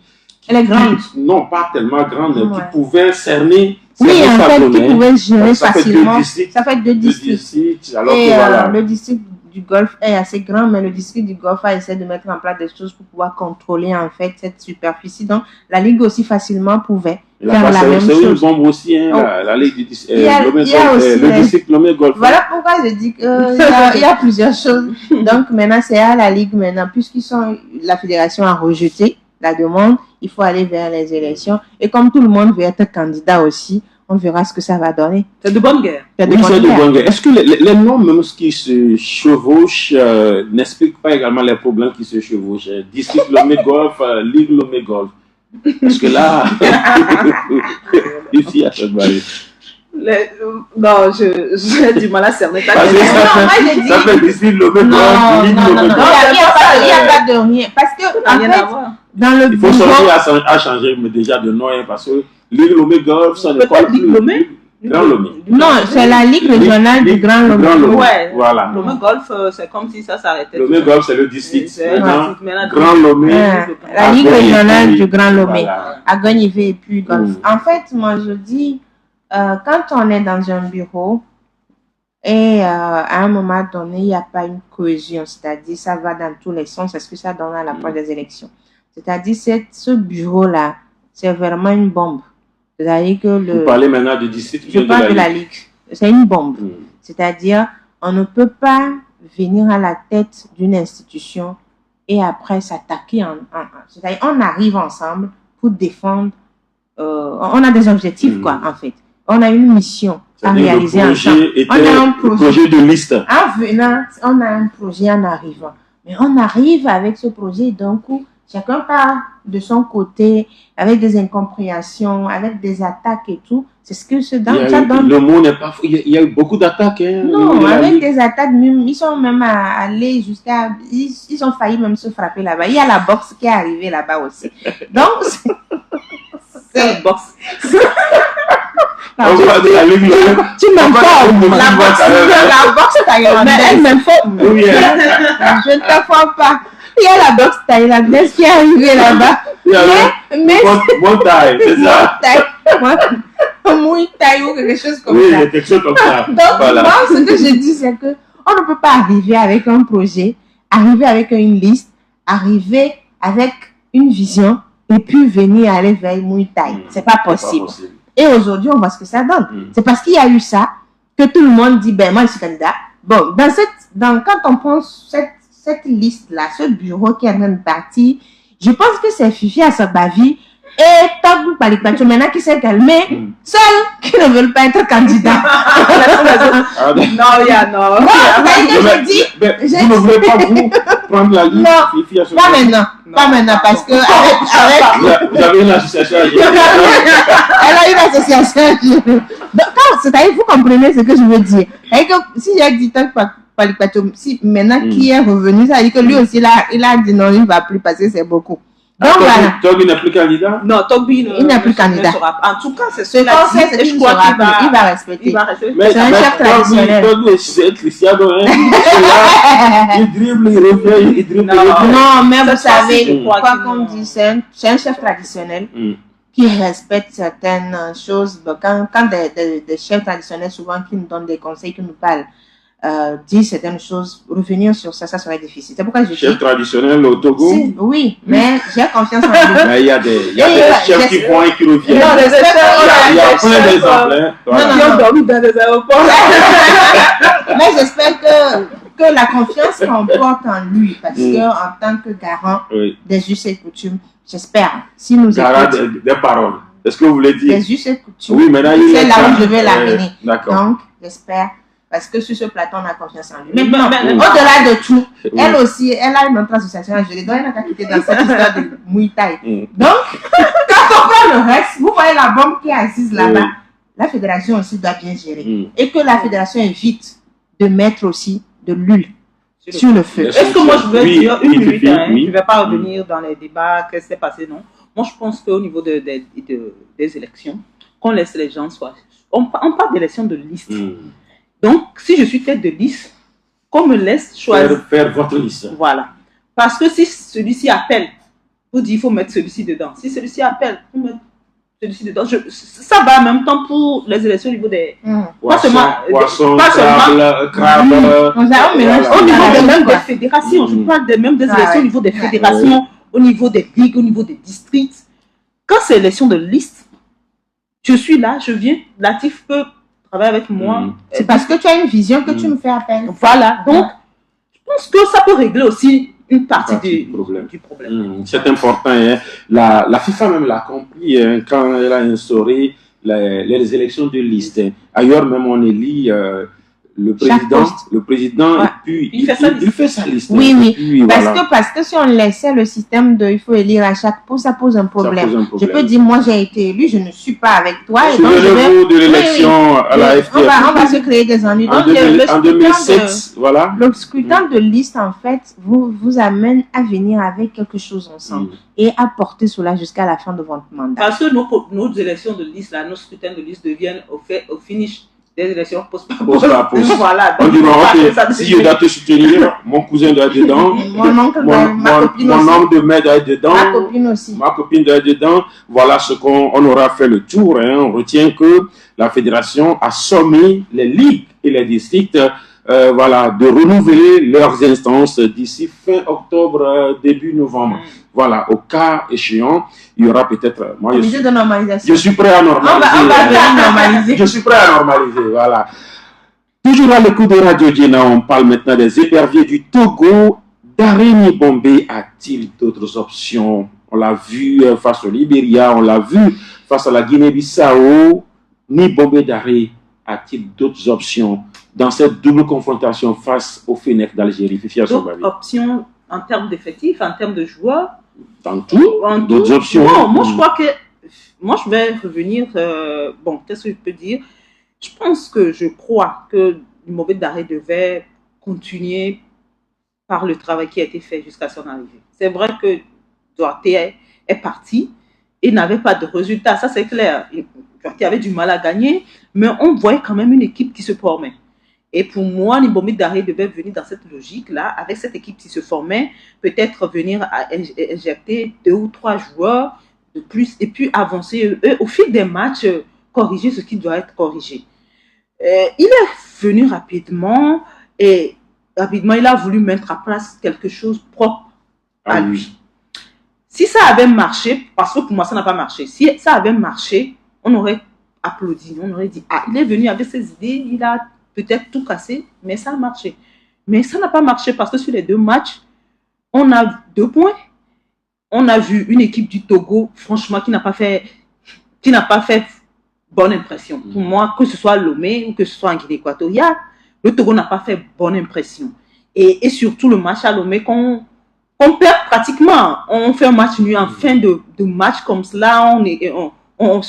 elle est grande. Non, pas tellement grande, qui pouvait cerner. Oui, en fait, qui pouvait gérer facilement. Ça fait deux districts. Alors et que, voilà. Le district du Golfe est assez grand, mais le district du Golfe a essayé de mettre en place des choses pour pouvoir contrôler en fait cette superficie. Donc, la Ligue aussi facilement pouvait faire la même chose. C'est une bombe aussi, hein, la Ligue du district. Le district Lomé Golfe. Voilà pourquoi je dis qu'il y a plusieurs choses. Donc, maintenant, c'est à la Ligue, maintenant, puisqu'ils sont, la fédération a rejeté la demande, il faut aller vers les élections. Et comme tout le monde veut être candidat aussi, on verra ce que ça va donner. C'est de bonne guerre. C'est de bonne guerre. Est-ce que les noms même qui se chevauchent n'expliquent pas également les problèmes qui se chevauchent? District Lomé Golf, Ligue Lomé Golf. Parce que là, ici à cette barrière. Non, j'ai du mal à cerner. Ça fait district Lomé Golf, Ligue Lomé Golf. Il n'y a pas de rien. Parce que, en fait, dans le il faut songer à changer déjà de nom, hein, parce que Ligue Lomé Golf, ça n'est pas Ligue Lomé. Grand Lomé. Non, c'est la Ligue régionale du Grand Lomé. Ouais, voilà. Lomé Golf, c'est comme si ça s'arrêtait. Lomé Golf, c'est le district. Grand Lomé. La Ligue régionale du Grand Lomé. À Gagnivé et puis Golf. En fait, moi je dis, quand on est dans un bureau et à un moment donné, il n'y a pas une cohésion, c'est-à-dire ça va dans tous les sens, est-ce que ça donne à l'approche des élections? C'est-à-dire ce bureau-là, c'est vraiment une bombe. C'est-à-dire que vous parlez maintenant du district. Je parle de la Ligue. C'est une bombe. C'est-à-dire, on ne peut pas venir à la tête d'une institution et après s'attaquer. C'est-à-dire, on arrive ensemble pour défendre. On a des objectifs, quoi, en fait. On a une mission à réaliser ensemble. On a un projet de liste. En venant, on a un projet en arrivant. Mais on arrive avec ce projet d'un coup. Chacun part de son côté, avec des incompréhensions, avec des attaques et tout. C'est ce que ça donne. Le mot n'est pas fou. Il y a eu beaucoup d'attaques. Hein, non, avec des attaques, ils sont même allés jusqu'à... Ils ont failli même se frapper là-bas. Il y a la boxe qui est arrivée là-bas aussi. Donc, c'est la boxe. Tu m'informes. La boxe thaïlandaise. Elle m'informe. Je ne t'informe pas. Il y a la boxe thaïlandaise qui est arrivée là-bas. Mais Muay Thai, c'est ça? Muay Thai ou quelque chose comme ça. Oui, quelque chose comme ça. Donc, voilà. Moi, ce que je dis, c'est que on ne peut pas arriver avec un projet, arriver avec une liste, arriver avec une vision et puis venir aller vers Muay Thai. C'est pas possible. Et aujourd'hui, on voit ce que ça donne. C'est parce qu'il y a eu ça que tout le monde dit, ben moi, je suis candidat. Bon, quand on prend cette liste-là, ce bureau qui est en train de partir, je pense que c'est Fifi à Sabavi et Togbu Palikpacho maintenant qui s'est calmé, seuls qui ne veulent pas être candidats. Non, il y a non. Je dis, vous ne voulez pas vous prendre la liste Fifi à Sabavi? Pas maintenant, parce que vous avez une association. Elle a une association. C'est-à-dire, vous comprenez ce que je veux dire. Et que si j'ai dit si maintenant qui est revenu, ça veut dire que lui aussi, il a dit non, il ne va plus passer, c'est beaucoup. Donc voilà. Togbu n'est plus candidat? Non, Togbu il n'est plus candidat. En tout cas, c'est ce qu'il a dit. Je crois qu'il va respecter. C'est un chef traditionnel. Togbu, c'est Cristiano. Il dribble, il revient, il dribble. Non, mais vous savez, quoi qu'on dit, c'est un chef traditionnel qui respecte certaines choses. Quand des chefs traditionnels, souvent, qui nous donnent des conseils, qui nous parlent, dire certaines choses, revenir sur ça serait difficile. C'est pourquoi je dis... Chef traditionnel au Togo? Oui, mais j'ai confiance en lui. Mais il y a des chefs qui vont et qui reviennent. Non, il y a plein d'exemples. Qui ont dormi dans les aéroports. Mais j'espère que la confiance qu'on porte en lui, parce qu'en tant que garant des us et coutumes, j'espère, si nous garant des paroles. Est-ce que vous voulez dire? Des us et coutumes. Oui, maintenant c'est là où je vais l'amener. D'accord. Donc, j'espère parce que sur ce plateau, on a confiance en lui. Maintenant, au-delà de tout, elle aussi, elle a une autre association à gérer, donc elle n'a qu'à quitter dans cette histoire de Muay Thai. Donc, quand on prend le reste, vous voyez la bombe qui est assise là-bas, la fédération aussi doit bien gérer. Et que la fédération évite de mettre aussi de l'huile sur le feu. Est-ce que moi je veux dire une minute, je ne vais pas revenir dans les débats, qu'est-ce qui s'est passé, non. Moi je pense qu'au niveau des élections, qu'on laisse les gens soit... On parle d'élection de liste. Donc, si je suis tête de liste, qu'on me laisse choisir. Faire votre liste. Voilà. Parce que si celui-ci appelle, vous dites il faut mettre celui-ci dedans. Si celui-ci appelle, il faut mettre celui-ci dedans. Ça va en même temps pour les élections au niveau des... Poisson, crabe. Au niveau des fédérations. Je parle même des élections au niveau des fédérations, au niveau des ligues, au niveau des districts. Quand c'est élection de liste, je suis là, je viens, Latif peut travailler avec moi. C'est parce que tu as une vision que tu me fais appel. Voilà, donc je pense que ça peut régler aussi une partie du problème. C'est important. Hein. La FIFA même l'a compris quand elle a instauré les élections de liste. Ailleurs même on élit le président et puis il fait sa liste. Oui, oui. Puis, parce que si on laissait le système de il faut élire à chaque poste, ça pose un problème. Je peux dire, moi j'ai été élu, je ne suis pas avec toi. Et donc de l'élection à la FTF. On va se créer des ennuis. En 2007, voilà. Le scrutin de liste, en fait, vous amène à venir avec quelque chose ensemble et à porter cela jusqu'à la fin de votre mandat. Parce que nos élections de liste, là, nos scrutins de liste deviennent au finish des élections poste par poste. Voilà. On dit, si je dois te soutenir, mon cousin doit être dedans. Mon oncle, mon oncle de mère doit être dedans. Ma copine aussi. Ma copine doit être dedans. Voilà ce qu'on aura fait le tour. Hein. On retient que la fédération a sommé les ligues et les districts de renouveler leurs instances d'ici fin octobre, début novembre. Voilà, au cas échéant, il y aura peut-être... Je suis prêt à normaliser. On va normaliser. Je suis prêt à normaliser, voilà. Toujours à l'écoute de Radio Djena, on parle maintenant des éperviers du Togo. Daré Nibombé a-t-il d'autres options? On l'a vu face au Libéria, on l'a vu face à la Guinée-Bissau. Nibombé Daré a-t-il d'autres options dans cette double confrontation face au Fennec d'Algérie? D'autres options en termes d'effectifs, en termes de joueurs? Dans tout, d'autres options. Non, moi je crois que... Moi je vais revenir... qu'est-ce que je peux dire? Je crois que Nibombé Daré devait continuer par le travail qui a été fait jusqu'à son arrivée. C'est vrai que Duarte est parti et n'avait pas de résultats, ça c'est clair. Duarte avait du mal à gagner, mais on voyait quand même une équipe qui se formait. Et pour moi, Nibombé Daré devait venir dans cette logique-là, avec cette équipe qui se formait, peut-être venir à injecter 2 ou 3 joueurs de plus et puis avancer au fil des matchs, corriger ce qui doit être corrigé. Il est venu rapidement et rapidement, il a voulu mettre à place quelque chose propre à lui. Si ça avait marché, parce que pour moi, ça n'a pas marché, si ça avait marché, on aurait applaudi, on aurait dit, il est venu avec ses idées, il a peut-être tout cassé, mais ça a marché. Mais ça n'a pas marché parce que sur les 2 matchs, on a 2 points. On a vu une équipe du Togo, franchement, qui n'a pas fait bonne impression. Pour moi, que ce soit à Lomé ou que ce soit en Guinée équatoriale, le Togo n'a pas fait bonne impression. Et surtout le match à Lomé qu'on perd pratiquement. On fait un match nul en fin de match comme cela. On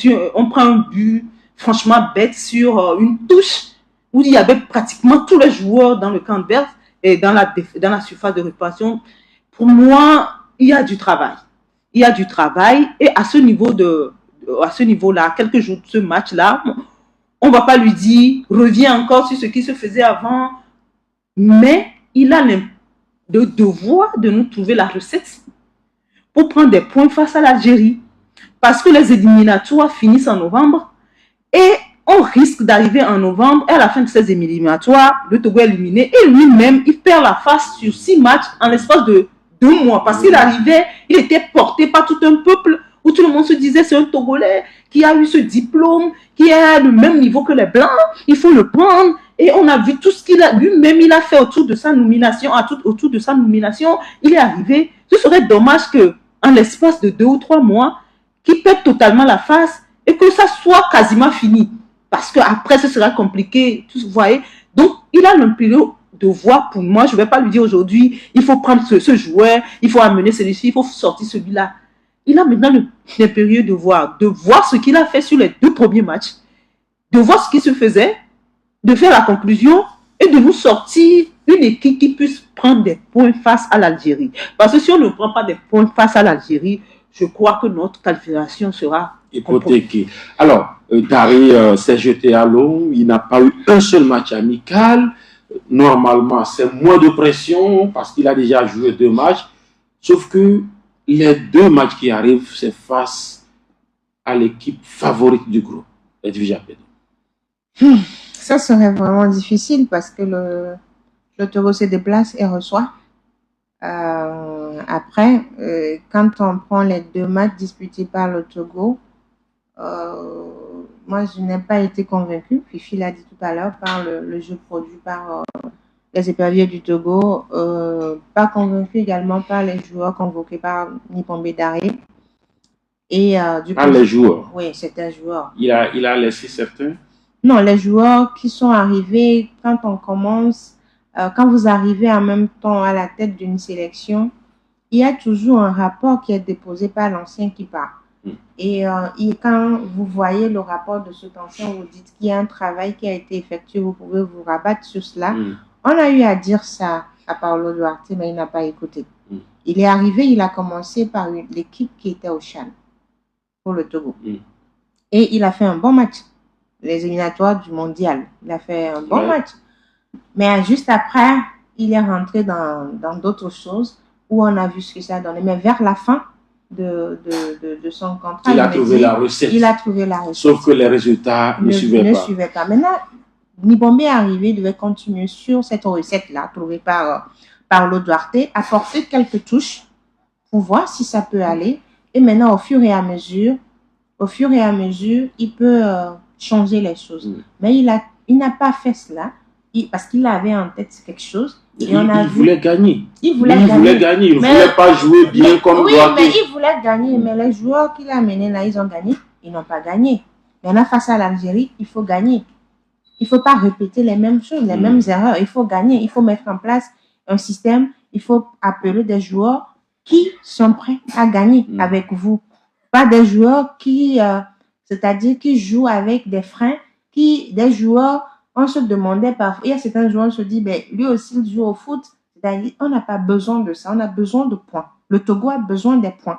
prend un but franchement bête sur une touche où il y avait pratiquement tous les joueurs dans le camp adverse et dans la surface de réparation. Pour moi, il y a du travail. Il y a du travail et à ce niveau-là, quelques jours de ce match-là, on ne va pas lui dire, reviens encore sur ce qui se faisait avant, mais il a le devoir de nous trouver la recette pour prendre des points face à l'Algérie. Parce que les éliminatoires finissent en novembre et on risque d'arriver en novembre et à la fin de ces éliminatoires, le Togo est éliminé et lui-même, il perd la face sur 6 matchs en l'espace de 2 mois. Parce qu'il arrivait, il était porté par tout un peuple où tout le monde se disait c'est un Togolais qui a eu ce diplôme, qui est le même niveau que les Blancs, il faut le prendre. Et on a vu tout ce qu'il a lui-même, il a fait autour de sa nomination, il est arrivé. Ce serait dommage qu'en l'espace de 2 ou 3 mois, qu'il pète totalement la face et que ça soit quasiment fini. parce qu'après, ce sera compliqué. Vous voyez? Donc, il a l'impérieux devoir pour moi. Je ne vais pas lui dire aujourd'hui, il faut prendre ce joueur, il faut amener celui-ci, il faut sortir celui-là. Il a maintenant l'impérieux devoir de voir ce qu'il a fait sur les 2 premiers matchs, de voir ce qui se faisait, de faire la conclusion et de nous sortir une équipe qui puisse prendre des points face à l'Algérie. Parce que si on ne prend pas des points face à l'Algérie, je crois que notre qualification sera hypothéquée. Alors, Dari s'est jeté à l'eau, il n'a pas eu un seul match amical. Normalement, c'est moins de pression parce qu'il a déjà joué 2 matchs. Sauf que les 2 matchs qui arrivent, c'est face à l'équipe favorite du groupe, Edwige Apedon. Ça serait vraiment difficile parce que le Togo se déplace et reçoit. Après, quand on prend les 2 matchs disputés par le Togo, moi je n'ai pas été convaincue, Fifi l'a dit tout à l'heure, par le jeu produit par les éperviers du Togo, pas convaincue également par les joueurs convoqués par Nipombe Daré. Et du coup, les joueurs. Oui, c'est un joueur. Il a laissé certains. Non, les joueurs qui sont arrivés quand on commence, quand vous arrivez en même temps à la tête d'une sélection, il y a toujours un rapport qui est déposé par l'ancien qui part. Et quand vous voyez le rapport de cet ancien, vous dites qu'il y a un travail qui a été effectué, vous pouvez vous rabattre sur cela. On a eu à dire ça à Paolo Duarte, mais il n'a pas écouté. Il est arrivé, il a commencé par l'équipe qui était au CHAN pour le Togo. Et il a fait un bon match. Les éliminatoires du mondial. Il a fait un bon match. Mais juste après, il est rentré dans d'autres choses où on a vu ce que ça a donné. Mais vers la fin de son contrat, il a trouvé la recette. Il a trouvé la recette. Sauf que les résultats ne suivaient pas. Maintenant, Nipombe est arrivé, il devait continuer sur cette recette-là, trouvée par Paolo Duarte, apporter quelques touches pour voir si ça peut aller. Et maintenant, au fur et à mesure, il peut changer les choses. Mais il n'a pas fait cela parce qu'il avait en tête quelque chose. Il voulait gagner. Il voulait gagner. Il ne voulait pas jouer bien comme Duarte. Mais il voulait gagner. Mais les joueurs qu'il a amenés là, ils ont gagné. Ils n'ont pas gagné. Maintenant, face à l'Algérie, il faut gagner. Il ne faut pas répéter les mêmes choses, les mêmes erreurs. Il faut gagner. Il faut mettre en place un système. Il faut appeler des joueurs qui sont prêts à gagner avec vous. Pas des joueurs c'est-à-dire qui jouent avec des freins, des joueurs, on se demandait parfois, il y a certains joueurs, on se dit, ben, lui aussi, il joue au foot. C'est-à-dire, on n'a pas besoin de ça, on a besoin de points. Le Togo a besoin des points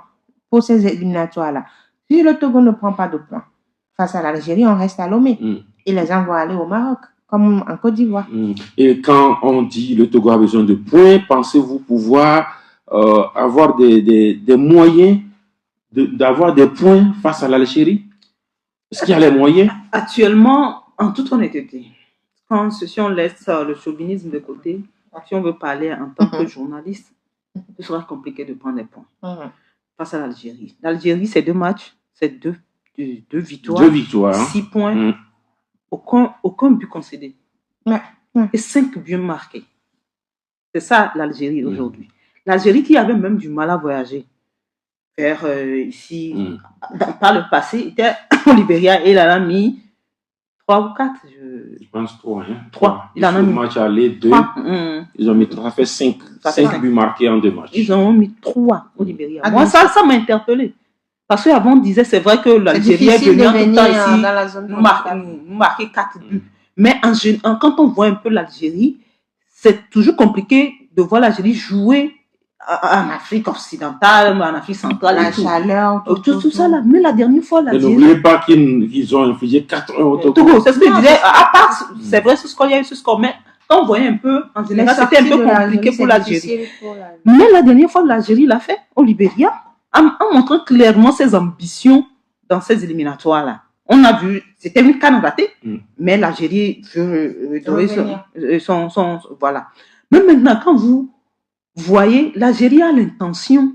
pour ces éliminatoires-là. Si le Togo ne prend pas de points face à l'Algérie, on reste à Lomé. Et les gens vont aller au Maroc, comme en Côte d'Ivoire. Et quand on dit le Togo a besoin de points, pensez-vous pouvoir avoir des moyens d'avoir des points face à l'Algérie? Est-ce qu'il y a les moyens? Actuellement, en toute honnêteté, si on laisse le chauvinisme de côté, si on veut parler en tant que journaliste, ce sera compliqué de prendre des points face à l'Algérie. L'Algérie, c'est 2 matchs, c'est deux victoires. 2 victoires. 6 points, aucun but concédé. Et 5 buts marqués. C'est ça l'Algérie aujourd'hui. L'Algérie qui avait même du mal à voyager vers ici, par le passé, était au Libéria et il en a mis 3 ou 4. Je pense 3. 3. Il en a mis. Match aller 2. Ils ont mis 3. Ça fait 5. 5 buts marqués en 2 matchs. Ils ont mis 3 au Libéria. Moi, ça m'a interpellé. Parce qu'avant, on disait, c'est vrai que l'Algérie est venue en tout temps ici nous marquer 4 buts. Mais quand on voit un peu l'Algérie, c'est toujours compliqué de voir l'Algérie jouer en Afrique occidentale, en Afrique centrale. La chaleur, tout ça là. Mais la dernière fois, l'Algérie. N'oubliez pas qu'ils ont infligé 4-1 au Togo. C'est ce que je disais. À part, c'est vrai, ce score, il y a eu ce score, mais quand on voyait un peu, en général, c'était un peu compliqué pour l'Algérie. Mais la dernière fois, l'Algérie l'a fait au Libéria, en montrant clairement ses ambitions dans ces éliminatoires-là. On a vu, c'était une canne ratée, mais l'Algérie veut voilà. Mais maintenant, quand vous voyez, l'Algérie a l'intention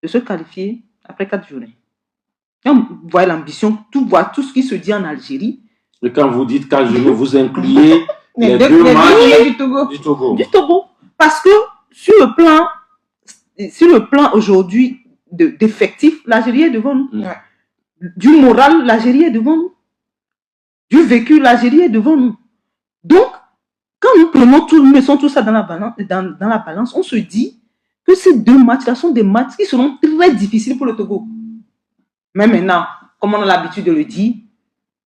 de se qualifier après 4 journées. Quand vous voyez l'ambition, tout ce qui se dit en Algérie. Et quand vous dites 4 journées, vous incluez les 2 matchs du Togo. Parce que sur le plan aujourd'hui d'effectifs, l'Algérie est devant nous. Du moral, l'Algérie est devant nous. du vécu, l'Algérie est devant nous. Donc, quand nous mettons tout ça dans la balance, on se dit que ces 2 matchs-là sont des matchs qui seront très difficiles pour le Togo. Mais maintenant, comme on a l'habitude de le dire,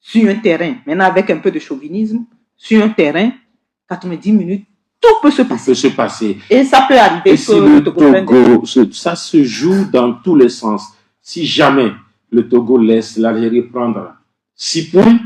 sur un terrain, maintenant avec un peu de chauvinisme, sur un terrain, 90 minutes, tout peut se passer. Peut se passer. Et ça peut arriver et si le Togo, ça se joue dans tous les sens. Si jamais le Togo laisse l'Algérie prendre 6 points,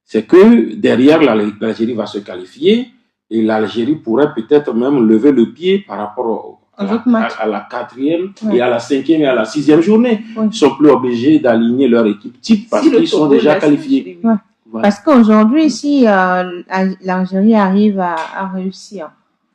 c'est que derrière l'Algérie va se qualifier et l'Algérie pourrait peut-être même lever le pied par rapport à la 4e et à la 5e et à la 6e journée. Ils ne sont plus obligés d'aligner leur équipe type parce qu'ils sont déjà qualifiés. Ouais. Voilà. Parce qu'aujourd'hui, si l'Algérie arrive à réussir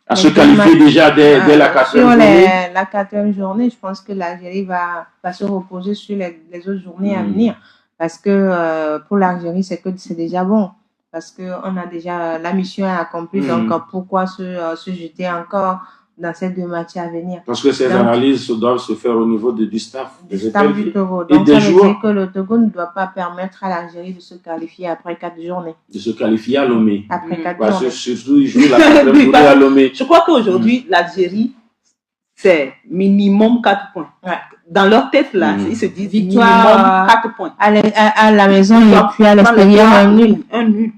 à se qualifier déjà dès la 4e journée. La 4e journée, je pense que l'Algérie va se reposer sur les autres journées à venir. Parce que pour l'Algérie, c'est déjà bon. Parce qu'on a déjà la mission accomplie. Donc, pourquoi se jeter encore dans ces 2 matchs à venir? Parce que ces analyses doivent se faire au niveau du staff. Du staff du Togo. Donc, ça veut dire que le Togo ne doit pas permettre à l'Algérie de se qualifier après 4 journées. De se qualifier à Lomé. Après 4 journées. Surtout, ils jouent la 4e journée à Lomé. Je crois qu'aujourd'hui, l'Algérie, c'est minimum 4 points. Ouais. Dans leur tête, là, ils se disent victoire, minimum 4 points. À la maison et puis à l'extérieur, un nul.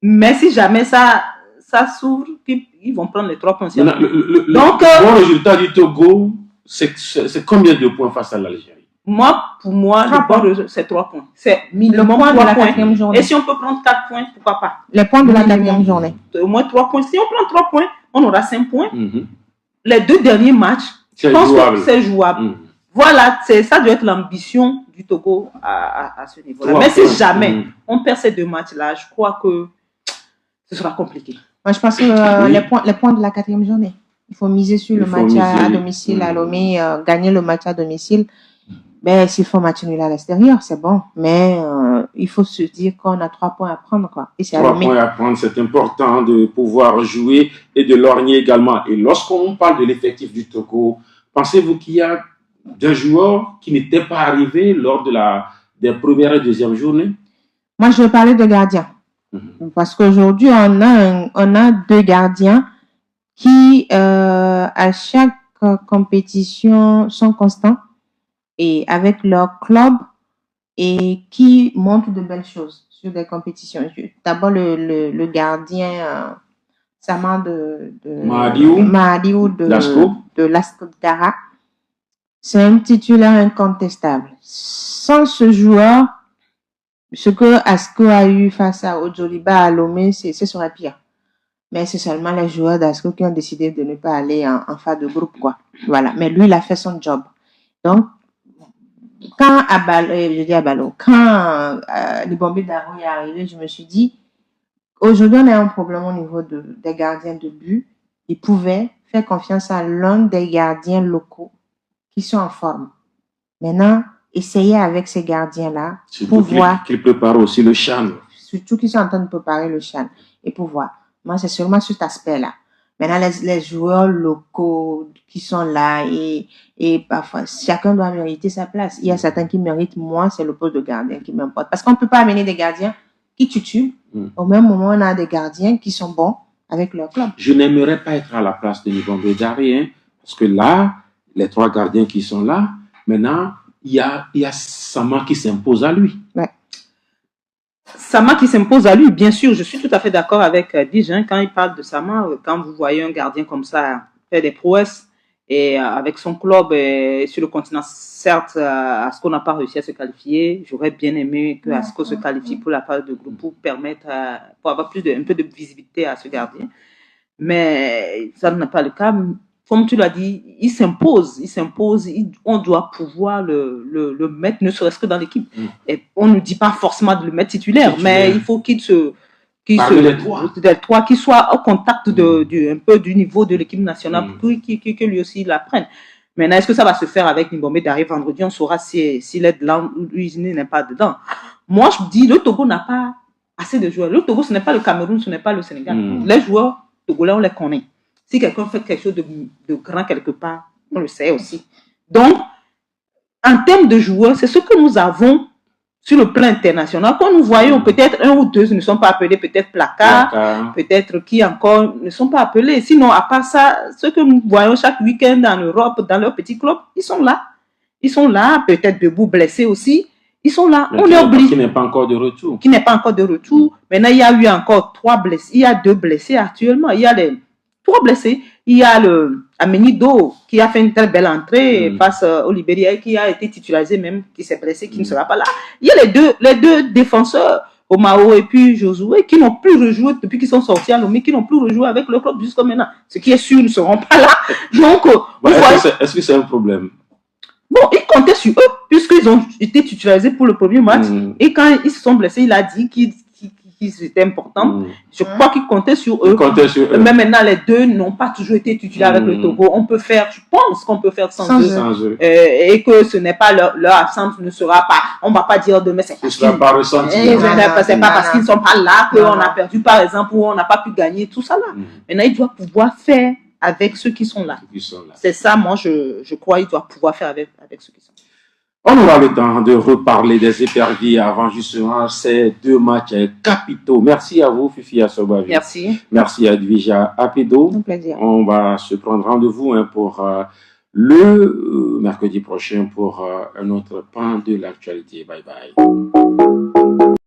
Mais si jamais ça s'ouvre, ils vont prendre les 3 points. Donc, le bon résultat du Togo, c'est combien de points face à l'Algérie? Pour moi, le bon résultat, c'est 3 points. C'est minimum 3 points. Et si on peut prendre 4 points, pourquoi pas? Les points de la 4e journée. Au moins 3 points. Si on prend 3 points, on aura 5 points. Les 2 derniers matchs, je pense que c'est jouable. Voilà, ça doit être l'ambition du Togo à ce niveau-là. Mais si jamais on perd ces 2 matchs-là, je crois que ce sera compliqué. Moi, je pense que les points de la 4e journée, il faut miser sur le match à domicile à Lomé, gagner le match à domicile. Mais s'il faut match nul à l'extérieur, c'est bon. Mais il faut se dire qu'on a 3 points à prendre, quoi. Et c'est 3 points à prendre, c'est important de pouvoir jouer et de lorgner également. Et lorsqu'on parle de l'effectif du Togo, pensez-vous qu'il y a des joueurs qui n'étaient pas arrivés lors des premières et deuxième journées? Moi, je vais parler de gardiens. Parce qu'aujourd'hui, on a 2 gardiens qui, à chaque compétition, sont constants et avec leur club et qui montrent de belles choses sur des compétitions. D'abord, le gardien Sama de Mahadiou de l'Asco Dara. C'est un titulaire incontestable. Sans ce joueur, ce que Asco a eu face à Odjoliba à Lomé, ce serait pire. Mais c'est seulement les joueurs d'Asco qui ont décidé de ne pas aller en phase de groupe, quoi. Voilà. Mais lui, il a fait son job. Donc, quand Libombe Daro est arrivé, je me suis dit, aujourd'hui, on a un problème au niveau des gardiens de but. Ils pouvaient faire confiance à l'un des gardiens locaux qui sont en forme. Maintenant, essayez avec ces gardiens-là pour voir qu'ils préparent aussi le CHAN. Surtout qu'ils sont en train de préparer le CHAN et pour voir. Moi, c'est seulement sur cet aspect-là. Maintenant, les joueurs locaux qui sont là et parfois, chacun doit mériter sa place. Il y a certains qui méritent moins, c'est le poste de gardien qui m'importe. Parce qu'on ne peut pas amener des gardiens qui tuent. Au même moment, on a des gardiens qui sont bons avec leur club. Je n'aimerais pas être à la place de Libombe Daré, parce que là, les 3 gardiens qui sont là, maintenant, il y a Sama qui s'impose à lui. Ouais. Sama qui s'impose à lui, bien sûr, je suis tout à fait d'accord avec Dijon quand il parle de Sama. Quand vous voyez un gardien comme ça faire des prouesses et avec son club sur le continent, certes, Asco n'a pas réussi à se qualifier. J'aurais bien aimé que Asco se qualifie pour la phase de groupe pour permettre, pour avoir un peu de visibilité à ce gardien. Mais ça n'est pas le cas. Comme tu l'as dit, il s'impose, on doit pouvoir le mettre, ne serait-ce que dans l'équipe. Et on ne dit pas forcément de le mettre titulaire, mais il faut qu'il soit au contact un peu du niveau de l'équipe nationale, pour que lui aussi l'apprenne. Maintenant, est-ce que ça va se faire avec Libombe Daré vendredi? On saura s'il est dedans ou lui n'est pas dedans. Moi, je dis, le Togo n'a pas assez de joueurs. Le Togo, ce n'est pas le Cameroun, ce n'est pas le Sénégal. Les joueurs togolais, on les connaît. Si quelqu'un fait quelque chose de grand quelque part, on le sait aussi. Donc, en termes de joueurs, c'est ce que nous avons sur le plan international, quand nous voyons peut-être un ou deux ne sont pas appelés, peut-être placards, peut-être qui encore ne sont pas appelés. Sinon, à part ça, ceux que nous voyons chaque week-end en Europe, dans leur petit club, ils sont là. Ils sont là, peut-être debout, blessés aussi. Ils sont là. Mais on les oublie. Qui n'est pas encore de retour. Qui n'est pas encore de retour. Maintenant, il y a eu encore 3 blessés. Il y a 2 blessés actuellement. Il y a les 3 blessés. Il y a le Amenido qui a fait une très belle entrée face au Libéria, qui a été titularisé même, qui s'est blessé, qui ne sera pas là. Il y a les deux défenseurs, Omao et puis Josué, qui n'ont plus rejoué depuis qu'ils sont sortis à Lomé, qui n'ont plus rejoué avec le club jusqu'à maintenant. Ce qui est sûr, ils ne seront pas là. Donc, est-ce que c'est un problème? Bon, il comptait sur eux, puisqu'ils ont été titularisés pour le premier match. Et quand ils se sont blessés, il a dit qu'ils étaient importants. Je crois qu'il comptait sur eux. Mais maintenant, les deux n'ont pas toujours été titulaires avec le Togo. On peut faire, je pense qu'on peut faire sans eux. Et que ce n'est pas leur absence ne sera pas. On ne va pas dire demain, c'est parce qu'ils ne sont pas là qu'on a perdu, par exemple, ou on n'a pas pu gagner, tout ça là. Maintenant, il doit pouvoir faire avec ceux qui sont là. C'est ça, moi, je crois qu'il doit pouvoir faire avec ceux qui sont là. On aura le temps de reparler des éperviers avant justement ces 2 matchs capitaux. Merci à vous, Fifi Assobavi. Merci. Merci à Edwija Apedo. Un plaisir. On va se prendre rendez-vous pour le mercredi prochain pour un autre pan de l'actualité. Bye bye.